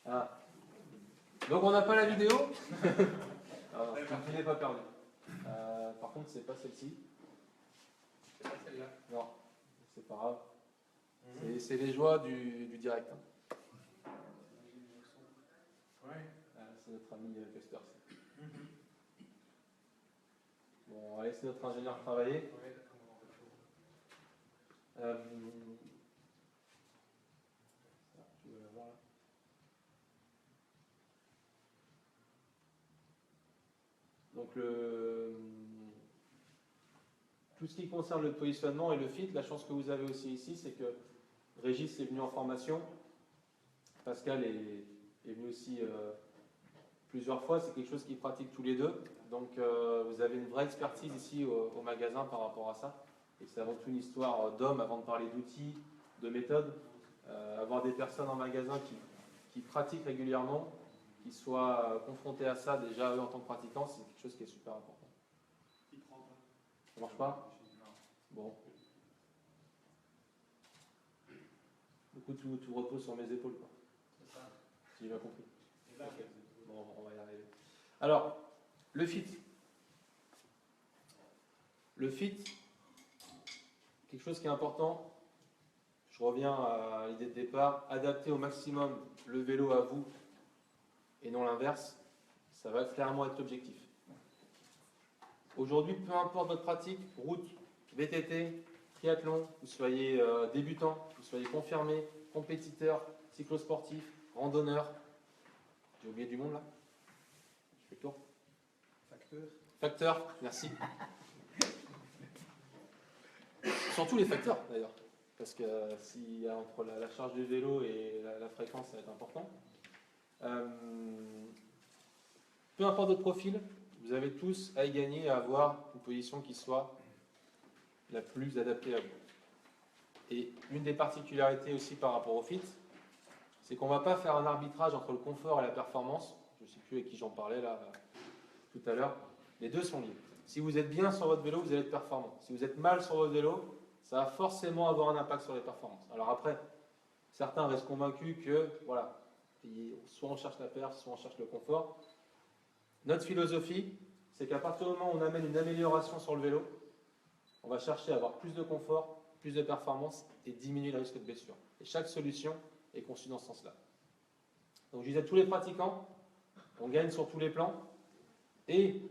Speaker 2: Ah. Donc on n'a pas la vidéo. Alors, tu n'es pas perdu. Par contre, c'est pas celle-ci. C'est pas celle-là. Non, c'est pas grave. C'est les joies du direct. Hein.
Speaker 3: Ouais.
Speaker 2: C'est notre ami Custer. Bon, on va laisser notre ingénieur travailler. Tu veux la voir là? Donc tout ce qui concerne le positionnement et le fit, la chance que vous avez aussi ici, c'est que Régis est venu en formation, Pascal est venu aussi plusieurs fois, c'est quelque chose qu'ils pratiquent tous les deux, donc vous avez une vraie expertise ici au magasin par rapport à ça, et c'est avant tout une histoire d'hommes avant de parler d'outils, de méthodes, avoir des personnes en magasin qui pratiquent régulièrement, qui soient confrontés à ça déjà eux en tant que pratiquants, c'est quelque chose qui est super important.
Speaker 1: Il prend pas.
Speaker 2: Ça marche pas? Bon. Du coup, tout repose sur mes épaules, quoi.
Speaker 1: C'est ça.
Speaker 2: Si j'ai bien compris.
Speaker 1: Okay.
Speaker 2: Bon, on va y arriver. Alors, le fit. Le fit, quelque chose qui est important. Je reviens à l'idée de départ. Adapter au maximum le vélo à vous et non l'inverse. Ça va clairement être l'objectif. Aujourd'hui, peu importe votre pratique, route, VTT, triathlon, vous soyez débutant, vous soyez confirmé, compétiteur, cyclosportif, randonneur. J'ai oublié du monde là? Je fais le tour. Facteur, merci. Surtout les facteurs d'ailleurs, parce que s'il y a entre la charge du vélo et la fréquence, ça va être important. Peu importe votre profil, vous avez tous à y gagner à avoir une position qui soit la plus adaptée à vous. Et une des particularités aussi par rapport au fit, c'est qu'on ne va pas faire un arbitrage entre le confort et la performance. Je ne sais plus avec qui j'en parlais là tout à l'heure. Les deux sont liés. Si vous êtes bien sur votre vélo, vous allez être performant. Si vous êtes mal sur votre vélo, ça va forcément avoir un impact sur les performances. Alors après, certains restent convaincus que, voilà, soit on cherche la perf, soit on cherche le confort. Notre philosophie, c'est qu'à partir du moment où on amène une amélioration sur le vélo, on va chercher à avoir plus de confort, plus de performance et diminuer le risque de blessure. Et chaque solution est conçue dans ce sens-là. Donc je disais, tous les pratiquants, on gagne sur tous les plans. Et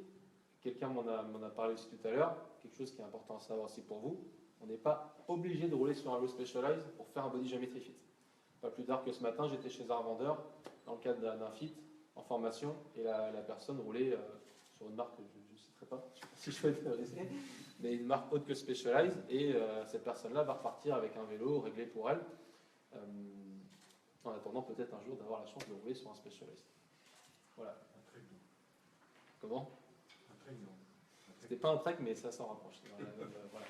Speaker 2: quelqu'un m'en a parlé aussi tout à l'heure, quelque chose qui est important à savoir aussi pour vous, on n'est pas obligé de rouler sur un vélo Specialized pour faire un body geometry fit. Pas plus tard que ce matin, j'étais chez un revendeur dans le cadre d'un fit en formation et la personne roulait sur une marque que je ne citerai pas, je ne sais pas si je peux le faire, mais une marque autre que Specialized, et cette personne-là va repartir avec un vélo réglé pour elle, en attendant peut-être un jour d'avoir la chance de rouler sur un Specialized. Voilà. Comment? C'était pas un trek, mais ça s'en rapproche. Voilà.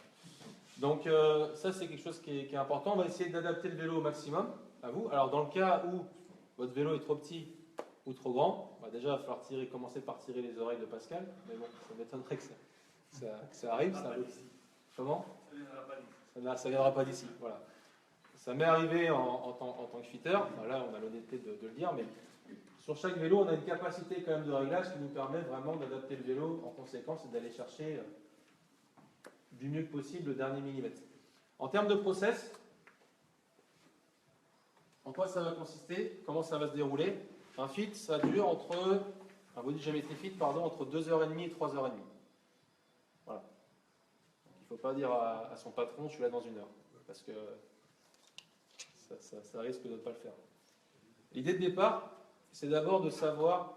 Speaker 2: Donc ça, c'est quelque chose qui est important. On va essayer d'adapter le vélo au maximum à vous. Alors dans le cas où votre vélo est trop petit ou trop grand, déjà il va falloir commencer par tirer les oreilles de Pascal. Mais bon, ça m'étonnerait que ça arrive. Comment? Ça viendra pas d'ici. Voilà. Ça m'est arrivé en tant que fitter. Là, on a l'honnêteté de le dire, mais sur chaque vélo, on a une capacité quand même de réglage qui nous permet vraiment d'adapter le vélo en conséquence et d'aller chercher du mieux que possible le dernier millimètre. En termes de process, en quoi ça va consister? Comment ça va se dérouler? Un fit, ça dure un body geometry fit, entre 2h30 et 3h30. Voilà. Il ne faut pas dire à son patron, je suis là dans 1 heure, parce que ça risque de ne pas le faire. L'idée de départ, c'est d'abord de savoir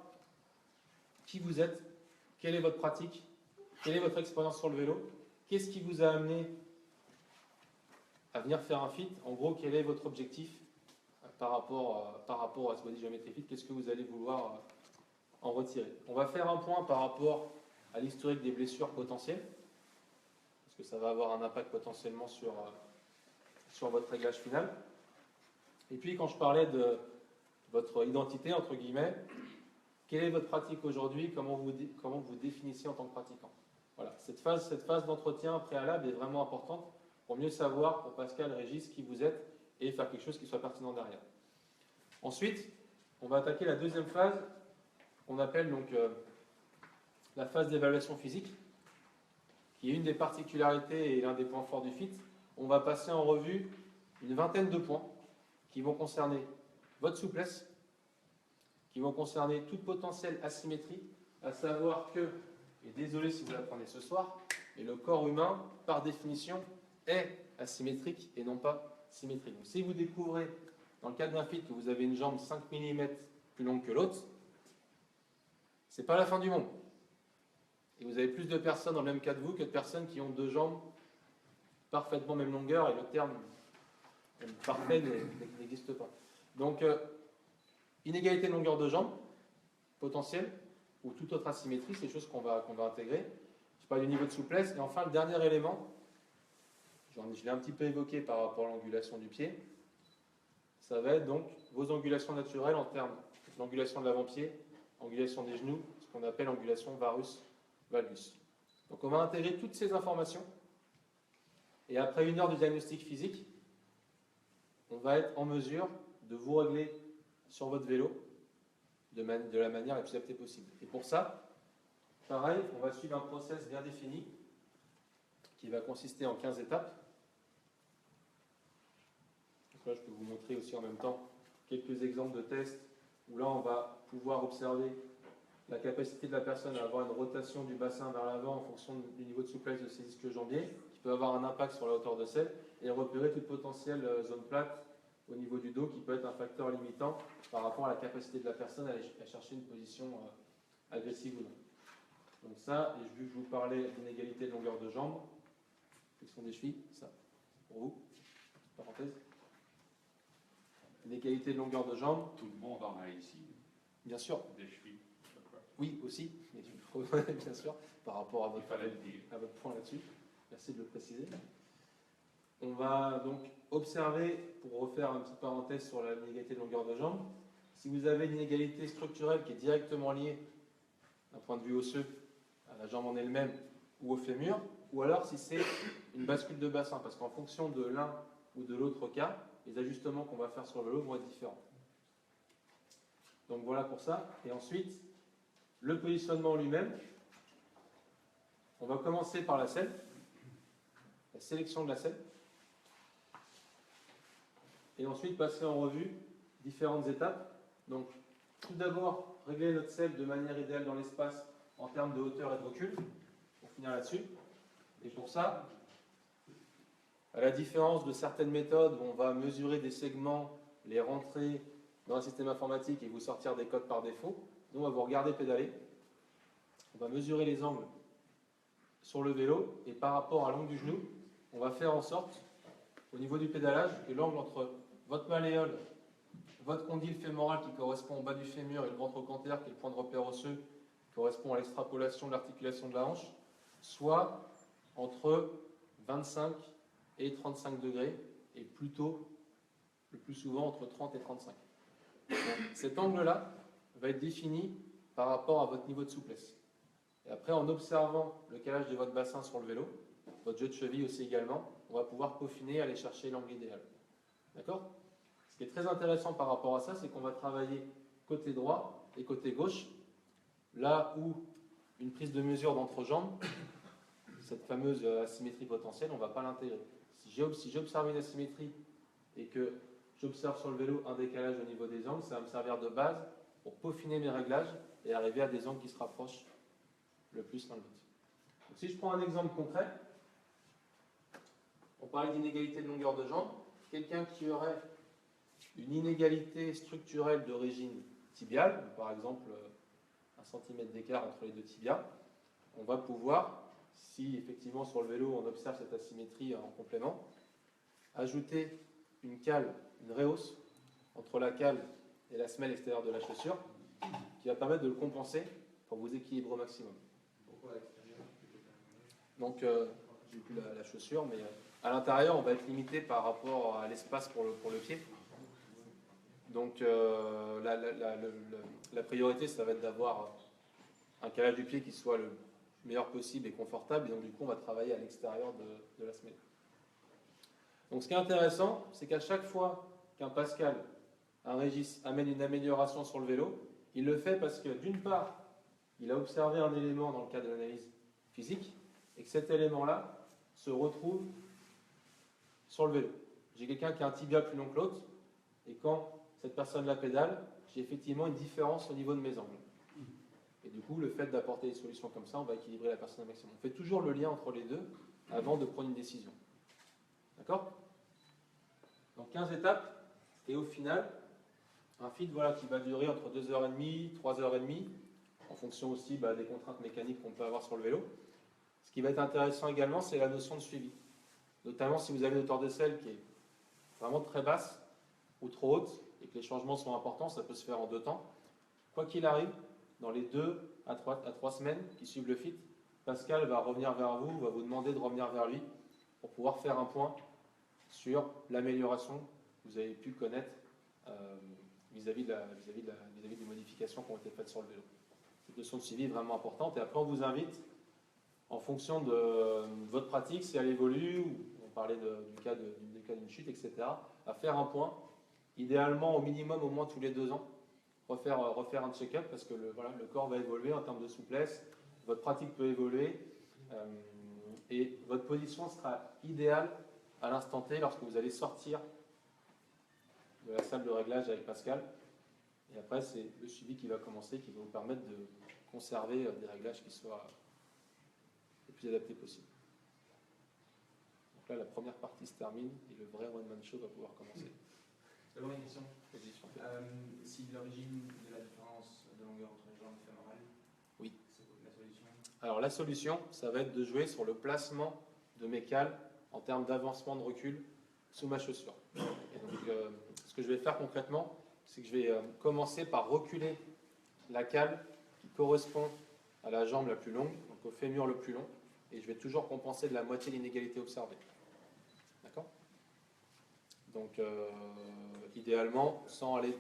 Speaker 2: qui vous êtes, quelle est votre pratique, quelle est votre expérience sur le vélo, qu'est-ce qui vous a amené à venir faire un fit, en gros, quel est votre objectif par rapport à ce body geometry fit, qu'est-ce que vous allez vouloir en retirer. On va faire un point par rapport à l'historique des blessures potentielles, parce que ça va avoir un impact potentiellement sur votre réglage final. Et puis, quand je parlais de votre identité, entre guillemets, quelle est votre pratique aujourd'hui, comment vous définissez en tant que pratiquant. Voilà, cette phase d'entretien préalable est vraiment importante pour mieux savoir, pour Pascal, Régis, qui vous êtes et faire quelque chose qui soit pertinent derrière. Ensuite, on va attaquer la deuxième phase, qu'on appelle donc la phase d'évaluation physique, qui est une des particularités et l'un des points forts du FIT. On va passer en revue une vingtaine de points qui vont concerner votre souplesse, qui vont concerner toute potentielle asymétrie, à savoir que, et désolé si vous l'apprenez ce soir, mais le corps humain, par définition, est asymétrique et non pas symétrique. Donc si vous découvrez, dans le cadre d'un fit, que vous avez une jambe 5 mm plus longue que l'autre, c'est pas la fin du monde. Et vous avez plus de personnes dans le même cas de vous que de personnes qui ont 2 jambes parfaitement même longueur, et le terme parfait n'existe pas. Donc, inégalité de longueur de jambe, potentielle, ou toute autre asymétrie, c'est des choses qu'on va intégrer. Je parle du niveau de souplesse. Et enfin, le dernier élément, je l'ai un petit peu évoqué par rapport à l'angulation du pied, ça va être donc vos angulations naturelles en termes d'angulation de l'avant-pied, angulation des genoux, ce qu'on appelle angulation varus-valgus. Donc on va intégrer toutes ces informations, et après 1 heure de diagnostic physique, on va être en mesure de vous régler sur votre vélo de la manière la plus adaptée possible. Et pour ça, pareil, on va suivre un process bien défini qui va consister en 15 étapes. Donc là, je peux vous montrer aussi en même temps quelques exemples de tests où là, on va pouvoir observer la capacité de la personne à avoir une rotation du bassin vers l'avant en fonction du niveau de souplesse de ses disques jambiers, qui peut avoir un impact sur la hauteur de selle, et repérer toute potentielle zone plate au niveau du dos qui peut être un facteur limitant par rapport à la capacité de la personne à aller chercher une position agressive ou non. Donc ça, et vu que je vous parlais d'inégalité de longueur de jambe, flexion des chevilles, ça, pour vous, parenthèse. Inégalité de longueur de jambe.
Speaker 5: Tout le monde en a ici.
Speaker 2: Bien sûr.
Speaker 5: Des chevilles.
Speaker 2: Oui, aussi, mais il faut, bien sûr, par rapport à votre point là-dessus. Merci de le préciser. On va donc observer, pour refaire une petite parenthèse sur l'inégalité de longueur de jambe, si vous avez une inégalité structurelle qui est directement liée, d'un point de vue osseux, à la jambe en elle-même ou au fémur, ou alors si c'est une bascule de bassin, parce qu'en fonction de l'un ou de l'autre cas, les ajustements qu'on va faire sur le vélo vont être différents. Donc voilà pour ça. Et ensuite, le positionnement lui-même, on va commencer par la selle, la sélection de la selle, et ensuite passer en revue différentes étapes. Donc, tout d'abord, régler notre selle de manière idéale dans l'espace en termes de hauteur et de recul, pour finir là-dessus. Et pour ça, à la différence de certaines méthodes où on va mesurer des segments, les rentrer dans un système informatique et vous sortir des codes par défaut, nous on va vous regarder pédaler, on va mesurer les angles sur le vélo et par rapport à l'angle du genou, on va faire en sorte, au niveau du pédalage, que l'angle entre votre malléole, votre condyle fémoral qui correspond au bas du fémur et le ventre canter qui est le point de repère osseux qui correspond à l'extrapolation de l'articulation de la hanche, soit entre 25 et 35 degrés et plutôt, le plus souvent, entre 30 et 35. Donc, cet angle-là va être défini par rapport à votre niveau de souplesse. Et après, en observant le calage de votre bassin sur le vélo, votre jeu de cheville aussi également, on va pouvoir peaufiner, aller chercher l'angle idéal. D'accord ? Ce qui est très intéressant par rapport à ça, c'est qu'on va travailler côté droit et côté gauche, là où une prise de mesure d'entrejambe, cette fameuse asymétrie potentielle, on ne va pas l'intégrer. Si j'observe une asymétrie et que j'observe sur le vélo un décalage au niveau des angles, ça va me servir de base pour peaufiner mes réglages et arriver à des angles qui se rapprochent le plus l'un de l'autre. Si je prends un exemple concret, on parlait d'inégalité de longueur de jambe. Quelqu'un qui aurait une inégalité structurelle d'origine tibiale, par exemple 1 cm d'écart entre les deux tibias, on va pouvoir, si effectivement sur le vélo on observe cette asymétrie en complément, ajouter une cale, une rehausse entre la cale et la semelle extérieure de la chaussure qui va permettre de le compenser pour vous équilibrer au maximum.
Speaker 3: Pourquoi à l'extérieur?
Speaker 2: Donc, j'ai plus la chaussure, mais à l'intérieur, on va être limité par rapport à l'espace pour le pied. Donc, la priorité, ça va être d'avoir un calage du pied qui soit le meilleur possible et confortable. Et donc, du coup, on va travailler à l'extérieur de la semelle. Donc, ce qui est intéressant, c'est qu'à chaque fois qu'un Pascal, un Régis amène une amélioration sur le vélo, il le fait parce que, d'une part, il a observé un élément dans le cadre de l'analyse physique, et que cet élément-là se retrouve sur le vélo. J'ai quelqu'un qui a un tibia plus long que l'autre, et quand cette personne la pédale, j'ai effectivement une différence au niveau de mes angles. Et du coup, le fait d'apporter des solutions comme ça, on va équilibrer la personne au maximum. On fait toujours le lien entre les deux avant de prendre une décision. D'accord ? Donc 15 étapes, et au final, un feed qui va durer entre 2h30, 3h30, en fonction aussi des contraintes mécaniques qu'on peut avoir sur le vélo. Ce qui va être intéressant également, c'est la notion de suivi. Notamment si vous avez une hauteur de selle qui est vraiment très basse ou trop haute et que les changements sont importants, ça peut se faire en 2 temps. Quoi qu'il arrive, dans les 2 à 3 semaines qui suivent le fit, Pascal va revenir vers vous, va vous demander de revenir vers lui pour pouvoir faire un point sur l'amélioration que vous avez pu connaître vis-à-vis des modifications qui ont été faites sur le vélo. Cette notion de suivi est vraiment importante. Et après, on vous invite, en fonction de votre pratique, si elle évolue, ou on parlait du cas d'une chute, etc., à faire un point, idéalement au minimum au moins tous les 2 ans, refaire un check-up parce que le corps va évoluer en termes de souplesse, votre pratique peut évoluer et votre position sera idéale à l'instant T lorsque vous allez sortir de la salle de réglage avec Pascal. Et après, c'est le suivi qui va commencer, qui va vous permettre de conserver des réglages qui soient le plus adaptés possible. Donc là, la première partie se termine et le vrai one-man show va pouvoir commencer.
Speaker 7: D'abord une question.
Speaker 2: Position.
Speaker 7: Si l'origine de la différence de longueur entre les jambes fémorales,
Speaker 2: Oui.
Speaker 7: c'est quoi la solution?
Speaker 2: Alors la solution, ça va être de jouer sur le placement de mes cales en termes d'avancement de recul sous ma chaussure. Et donc, ce que je vais faire concrètement, c'est que je vais commencer par reculer la cale qui correspond à la jambe la plus longue, donc au fémur le plus long, et je vais toujours compenser de la moitié l'inégalité observée. D'accord ? Donc, idéalement, sans aller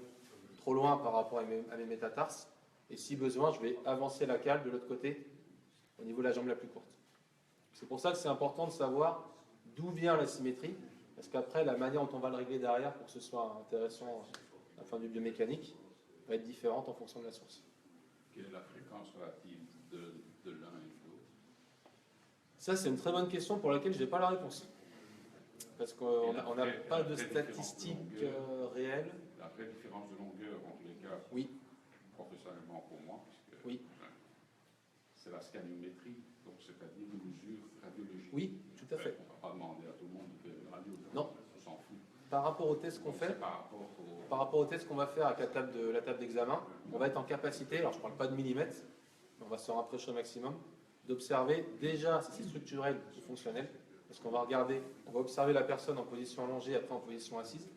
Speaker 2: trop loin par rapport à mes métatarses. Et si besoin, je vais avancer la cale de l'autre côté, au niveau de la jambe la plus courte. C'est pour ça que c'est important de savoir d'où vient la symétrie, parce qu'après, la manière dont on va le régler derrière pour que ce soit intéressant à la fin du biomécanique va être différente en fonction de la source.
Speaker 5: Quelle est la fréquence relative de l'un et de l'autre?
Speaker 2: Ça, c'est une très bonne question pour laquelle je n'ai pas la réponse. Parce qu'on n'a pas de statistiques réelles.
Speaker 5: La vraie différence de longueur, en tous les cas,
Speaker 2: Oui.
Speaker 5: professionnellement pour moi, puisque
Speaker 2: Oui.
Speaker 5: c'est la scaniométrie, donc c'est-à-dire une mesure radiologique.
Speaker 2: Oui, tout à fait.
Speaker 5: On ne va pas demander à tout le monde de faire une radio.
Speaker 2: Non.
Speaker 5: On s'en fout.
Speaker 2: Par rapport au test qu'on
Speaker 5: Donc,
Speaker 2: fait,
Speaker 5: c'est
Speaker 2: par rapport au test qu'on va faire avec la table d'examen, on va être en capacité, alors je ne parle pas de millimètres, mais on va se rapprocher au maximum, d'observer déjà si c'est structurel ou fonctionnel, parce qu'on va regarder, on va observer la personne en position allongée, après en position assise.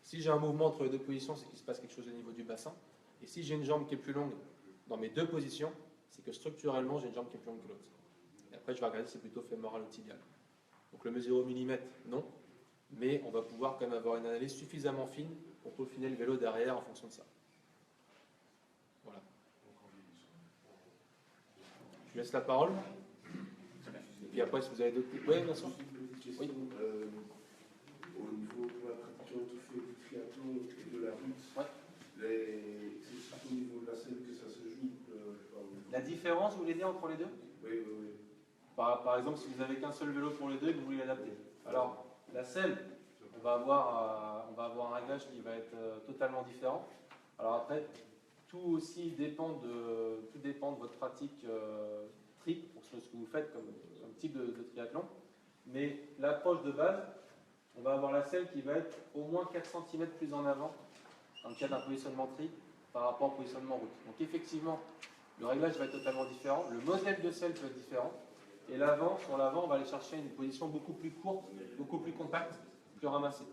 Speaker 2: Si j'ai un mouvement entre les deux positions, c'est qu'il se passe quelque chose au niveau du bassin. Et si j'ai une jambe qui est plus longue dans mes deux positions, c'est que structurellement, j'ai une jambe qui est plus longue que l'autre. Et après, je vais regarder si c'est plutôt fémoral ou tibial. Donc le mesurer au millimètre, non. Mais on va pouvoir quand même avoir une analyse suffisamment fine pour peaufiner le vélo derrière en fonction de ça. Voilà. Je vous laisse la parole. Et puis après, si vous avez d'autres... Oui, bien sûr. Oui.
Speaker 8: Au niveau de la pratique du triathlon et de la lutte, c'est au niveau de la scène que ça se joue.
Speaker 2: La différence, vous voulez dire, entre les deux?
Speaker 8: Oui, oui, oui.
Speaker 2: Par exemple, si vous n'avez qu'un seul vélo pour les deux et que vous voulez l'adapter. Alors, la selle, on va avoir un réglage qui va être totalement différent. Alors après, tout aussi dépend de votre pratique tri, pour ce que vous faites comme type de triathlon. Mais l'approche de base, on va avoir la selle qui va être au moins 4 cm plus en avant, dans le cas d'un positionnement tri, par rapport au positionnement route. Donc effectivement, le réglage va être totalement différent, le modèle de selle peut être différent, et sur l'avant, on va aller chercher une position beaucoup plus courte, beaucoup plus compacte, plus ramassée.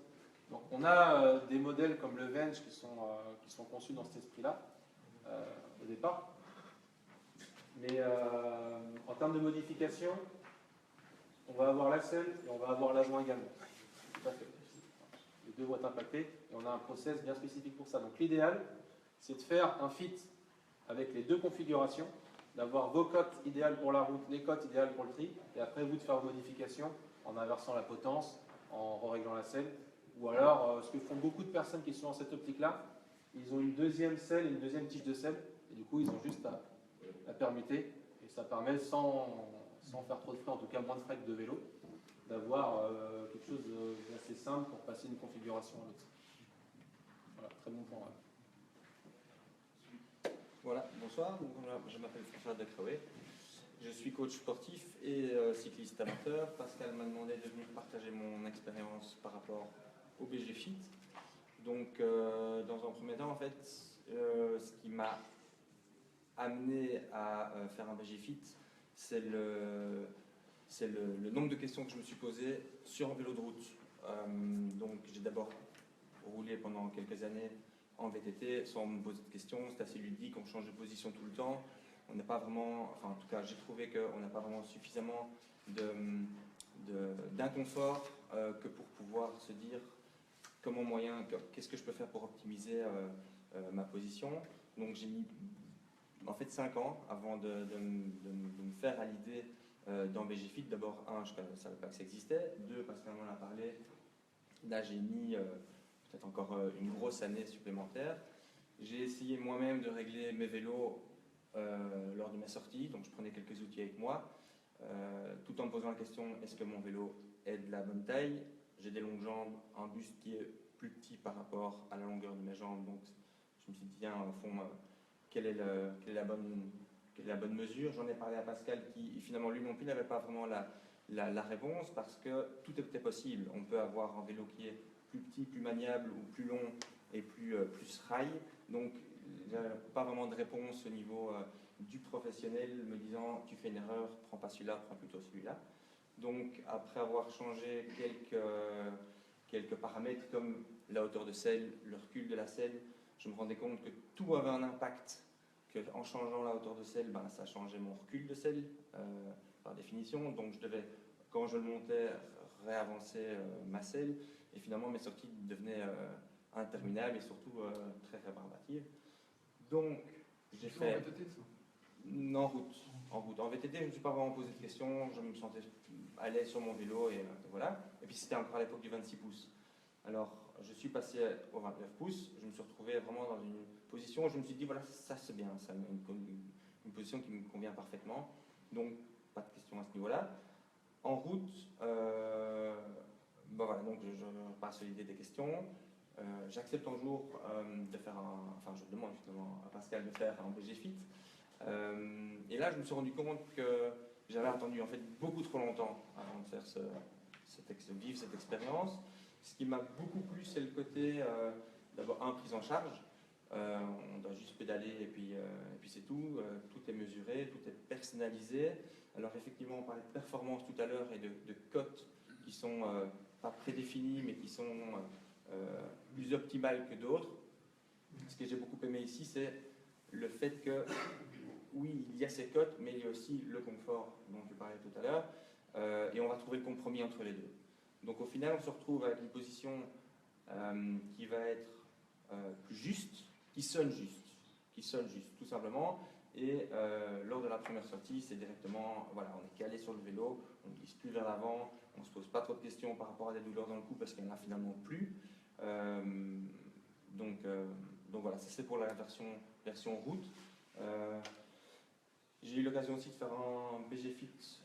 Speaker 2: Donc on a des modèles comme le Venge qui sont conçus dans cet esprit-là, au départ. Mais en termes de modification, on va avoir la selle et on va avoir l'avant également. Tout à fait. Les deux vont être impactés et on a un process bien spécifique pour ça. Donc l'idéal, c'est de faire un fit avec les deux configurations, d'avoir vos cotes idéales pour la route, les cotes idéales pour le tri, et après vous de faire vos modifications en inversant la potence, en réglant la selle, ou alors ce que font beaucoup de personnes qui sont dans cette optique-là, ils ont une deuxième selle et une deuxième tige de selle, et du coup ils ont juste à permuter, et ça permet sans faire trop de frais, en tout cas moins de frais que de vélo, d'avoir quelque chose d'assez simple pour passer d'une configuration à l'autre. Voilà, très bon point.
Speaker 9: Voilà, bonsoir, je m'appelle François Decroé. Je suis coach sportif et cycliste amateur. Pascal m'a demandé de venir partager mon expérience par rapport au BG Fit. Donc, dans un premier temps, en fait, ce qui m'a amené à faire un BG Fit, c'est le nombre de questions que je me suis posées sur un vélo de route. Donc, j'ai d'abord roulé pendant quelques années en VTT sans me poser de questions. C'est assez ludique, on change de position tout le temps. On n'a pas vraiment, enfin en tout cas j'ai trouvé qu'on n'a pas vraiment suffisamment d'inconfort que pour pouvoir se dire comment qu'est-ce que je peux faire pour optimiser ma position. Donc j'ai mis en fait 5 ans avant de me faire à l'idée dans BG Fit. D'abord, je ne savais pas que ça existait. 2, parce qu'on en a parlé. Là j'ai mis peut-être encore une grosse année supplémentaire. J'ai essayé moi-même de régler mes vélos lors de ma sortie, donc je prenais quelques outils avec moi, tout en me posant la question, est-ce que mon vélo est de la bonne taille? J'ai des longues jambes, un buste qui est plus petit par rapport à la longueur de mes jambes, donc je me suis dit, tiens, au fond, quelle est la bonne mesure? J'en ai parlé à Pascal qui, finalement, lui non plus, n'avait pas vraiment la réponse, parce que tout était possible. On peut avoir un vélo qui est plus petit, plus maniable ou plus long et plus rail. Donc, j'avais pas vraiment de réponse au niveau du professionnel me disant tu fais une erreur, prends pas celui-là, prends plutôt celui-là. Donc, après avoir changé quelques paramètres comme la hauteur de selle, le recul de la selle, je me rendais compte que tout avait un impact. En changeant la hauteur de selle, ça changeait mon recul de selle par définition. Donc, je devais, quand je le montais, réavancer ma selle. Et finalement, mes sorties devenaient interminables et surtout très rébarbatives. Donc, j'ai
Speaker 3: C'est
Speaker 9: fait...
Speaker 3: en VTT, ça?
Speaker 9: En route. En route. En VTT, je ne me suis pas vraiment posé de questions. Je me sentais à l'aise sur mon vélo et voilà. Et puis c'était encore à l'époque du 26 pouces. Alors, je suis passé au 29 pouces. Je me suis retrouvé vraiment dans une position où je me suis dit, voilà, ça c'est bien. Ça, une position qui me convient parfaitement. Donc, pas de questions à ce niveau-là. En route, voilà, donc je passe l'idée des questions. J'accepte un jour de faire enfin je demande justement à Pascal de faire un BGFit. Et là, je me suis rendu compte que j'avais attendu en fait beaucoup trop longtemps avant de faire vivre cette expérience. Ce qui m'a beaucoup plu, c'est le côté d'abord prise en charge. On doit juste pédaler et puis c'est tout. Tout est mesuré, tout est personnalisé. Alors effectivement, on parlait de performance tout à l'heure et de cotes qui sont pas prédéfinies mais qui sont plus optimales que d'autres. Ce que j'ai beaucoup aimé ici, c'est le fait que oui, il y a ces cotes, mais il y a aussi le confort dont tu parlais tout à l'heure, et on va trouver le compromis entre les deux. Donc au final, on se retrouve avec une position qui va être plus juste, qui sonne juste, tout simplement. Et lors de la première sortie, c'est directement, voilà, on est calé sur le vélo, on ne glisse plus vers l'avant, on ne se pose pas trop de questions par rapport à des douleurs dans le cou parce qu'il n'y en a finalement plus. Donc voilà, ça c'est pour la version route. J'ai eu l'occasion aussi de faire un BGFit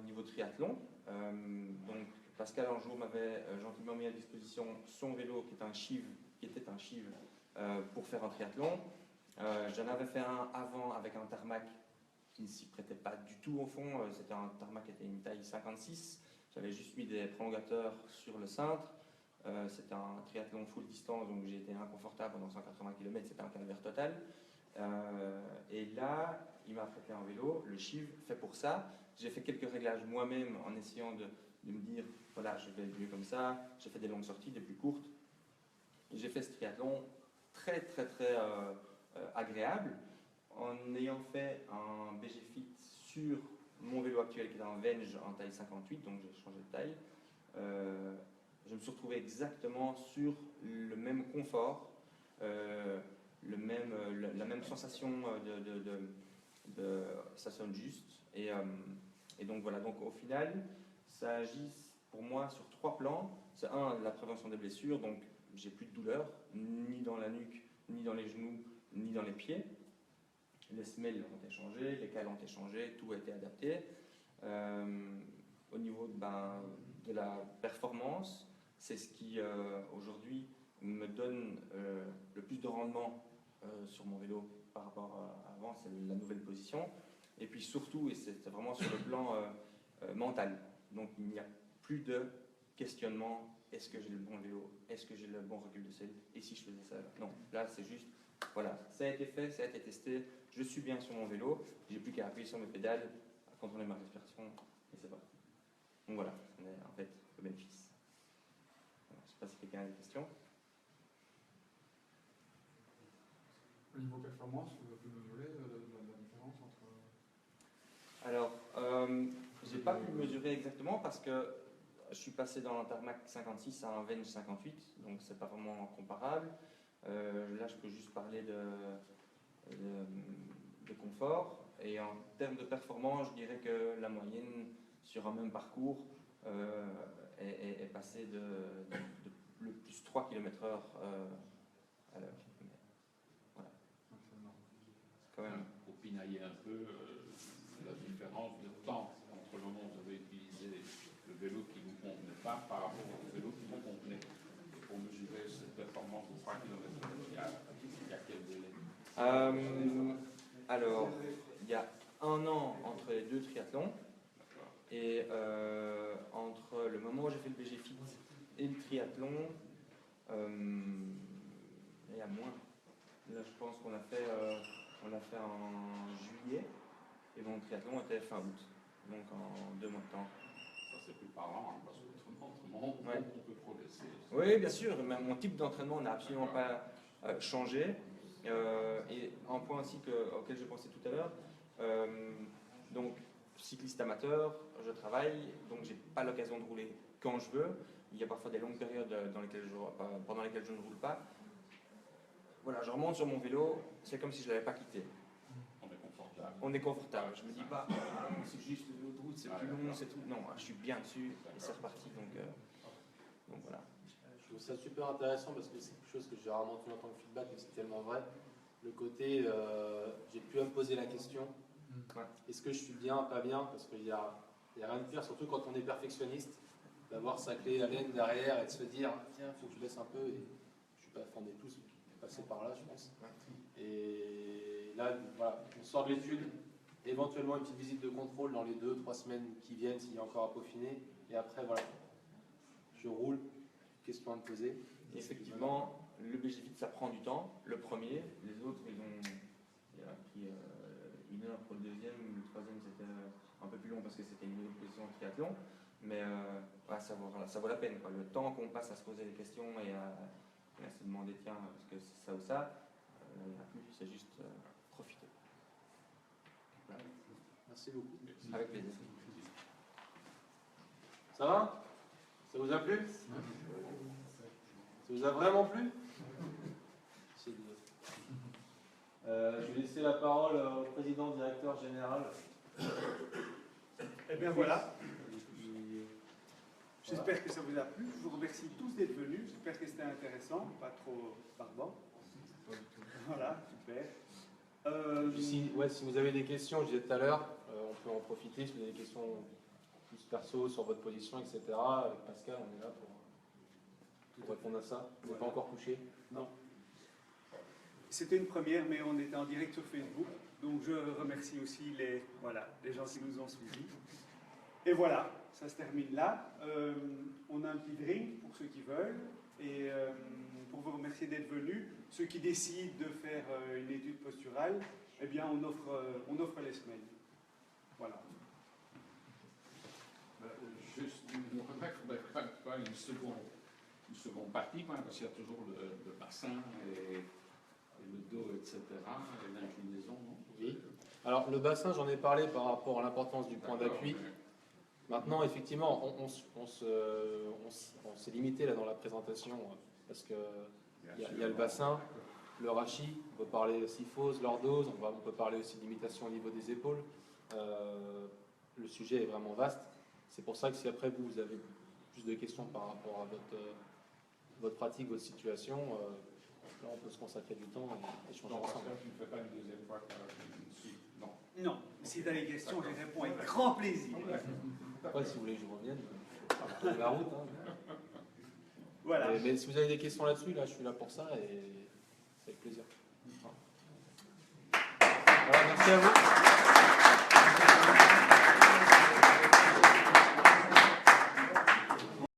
Speaker 9: niveau triathlon. Donc Pascal un jour m'avait gentiment mis à disposition son vélo qui était un Chive pour faire un triathlon. J'en avais fait un avant avec un tarmac qui ne s'y prêtait pas du tout au fond. C'était un tarmac qui était une taille 56. J'avais juste mis des prolongateurs sur le cintre. C'était un triathlon full distance, donc j'ai été inconfortable pendant 180 km. C'était un calvaire total. Et là, il m'a prêté un vélo, le Chive, fait pour ça. J'ai fait quelques réglages moi-même en essayant de me dire, voilà, je vais être mieux comme ça. J'ai fait des longues sorties, des plus courtes. J'ai fait ce triathlon très, très, très agréable en ayant fait un BGFit sur mon vélo actuel qui est un Venge en taille 58, donc j'ai changé de taille. Je me suis retrouvé exactement sur le même confort, la même sensation ça sonne juste. Et donc voilà, donc au final, ça agit pour moi sur 3 plans. C'est la prévention des blessures, donc j'ai plus de douleur, ni dans la nuque, ni dans les genoux, ni dans les pieds. Les semelles ont été changées, les cales ont été changées, tout a été adapté. Au niveau de la performance, c'est ce qui aujourd'hui me donne le plus de rendement sur mon vélo par rapport à avant, c'est la nouvelle position. Et puis surtout, et c'est vraiment sur le plan mental, donc il n'y a plus de questionnement, est-ce que j'ai le bon vélo, est-ce que j'ai le bon recul de selle, et si je faisais ça, non, là c'est juste, voilà, ça a été fait, ça a été testé, je suis bien sur mon vélo, j'ai plus qu'à appuyer sur mes pédales, à contrôler ma respiration, et c'est parti. Donc voilà, on est en fait le bénéfice. Voilà, je ne sais pas si quelqu'un a des questions.
Speaker 3: Au niveau performance, vous avez pu mesurer la différence entre...
Speaker 9: Alors, j'ai pas pu mesurer exactement parce que je suis passé dans un tarmac 56 à un Venge 58, donc c'est pas vraiment comparable. Là, je peux juste parler de confort. Et en termes de performance, je dirais que la moyenne sur un même parcours est passée de le plus 3 km/h à l'heure. Voilà. C'est quand même...
Speaker 5: Pour pinailler un peu la différence de temps entre le moment où vous avez utilisé le vélo qui ne vous convenait pas par rapport au vélo qui vous convenait. Et pour mesurer cette performance de 3 km, il y a quel délai?
Speaker 9: Alors, il y a 1 an entre les 2 triathlons. Et entre le moment où j'ai fait le BGFit et le triathlon, il y a moins. Là, je pense qu'on a fait en juillet et mon triathlon était fin août, donc en 2 mois de temps.
Speaker 5: Ça, c'est plus parlant, hein, parce qu'autrement, on peut progresser.
Speaker 9: Oui, bien sûr. Mon type d'entraînement n'a absolument pas changé. Et un point aussi auquel j'ai pensé tout à l'heure, donc cycliste amateur, je travaille, donc j'ai pas l'occasion de rouler quand je veux. Il y a parfois des longues périodes pendant lesquelles je ne roule pas. Voilà, je remonte sur mon vélo, c'est comme si je ne l'avais pas quitté.
Speaker 5: On est confortable.
Speaker 9: On est confortable. Je me dis pas, c'est juste l'autoroute, c'est plus long, c'est tout. Non, je suis bien dessus et c'est reparti. Donc voilà.
Speaker 2: Je trouve ça super intéressant parce que c'est quelque chose que j'ai rarement entendu en tant que feedback, mais c'est tellement vrai. Le côté, j'ai pu me poser la question, est-ce que je suis bien, pas bien? Parce qu'il y a rien de pire, surtout quand on est perfectionniste, d'avoir sa clé à laine derrière et de se dire, tiens, il faut que je laisse un peu. Et je suis pas fan des tous, passer par là, je pense. Et là, voilà, on sort de l'étude, éventuellement une petite visite de contrôle dans les 2-3 semaines qui viennent, s'il y a encore à peaufiner. Et après, voilà, je roule, question à me poser.
Speaker 9: Effectivement, le BGFIT, ça prend du temps. Le premier, les autres, il a pris 1 heure pour le deuxième, le troisième, c'était un peu plus long parce que c'était une opposition en triathlon. Mais ça vaut la peine, quoi. Le temps qu'on passe à se poser des questions et à se demander, tiens, est-ce que c'est ça ou ça, il n'y en a plus, c'est juste profiter.
Speaker 2: Merci beaucoup.
Speaker 9: Avec plaisir.
Speaker 2: Ça va? Ça vous a plu? Ça vous a vraiment plu? Je vais laisser la parole au président directeur général.
Speaker 1: Eh bien voilà. J'espère que ça vous a plu. Je vous remercie tous d'être venus. J'espère que c'était intéressant, pas trop barbant. Voilà, super.
Speaker 2: Si vous avez des questions, je disais tout à l'heure, on peut en profiter. Si vous avez des questions plus perso sur votre position, etc. Avec Pascal, on est là pour répondre à ça. Vous n'êtes pas encore couché?
Speaker 1: Non. C'était une première, mais on était en direct sur Facebook. Donc je remercie aussi les gens qui nous ont suivis. Et voilà, ça se termine là. On a un petit drink pour ceux qui veulent. Et pour vous remercier d'être venus. Ceux qui décident de faire une étude posturale, eh bien on offre les semaines. Voilà.
Speaker 5: Juste une remarque, il faudrait faire une seconde partie, parce qu'il y a toujours le bassin et le dos, etc., et l'inclinaison, non?
Speaker 2: Oui. Alors le bassin, j'en ai parlé par rapport à l'importance du point d'appui. Maintenant, effectivement, on s'est limité là dans la présentation parce qu'il y a le bassin, le rachis, on peut parler syphose, lordose, on peut parler aussi de limitation au niveau des épaules. Le sujet est vraiment vaste. C'est pour ça que si après vous avez plus de questions par rapport à votre pratique, votre situation, là on peut se consacrer du temps et échanger ensemble.
Speaker 5: Tu ne fais pas une deuxième fois non.
Speaker 1: Non, si tu as des questions, je réponds avec grand plaisir.
Speaker 2: Après, si vous voulez que je revienne, prenez la route. Hein.
Speaker 1: Voilà.
Speaker 2: Mais si vous avez des questions là-dessus, là, je suis là pour ça et c'est avec plaisir. Voilà, merci à vous.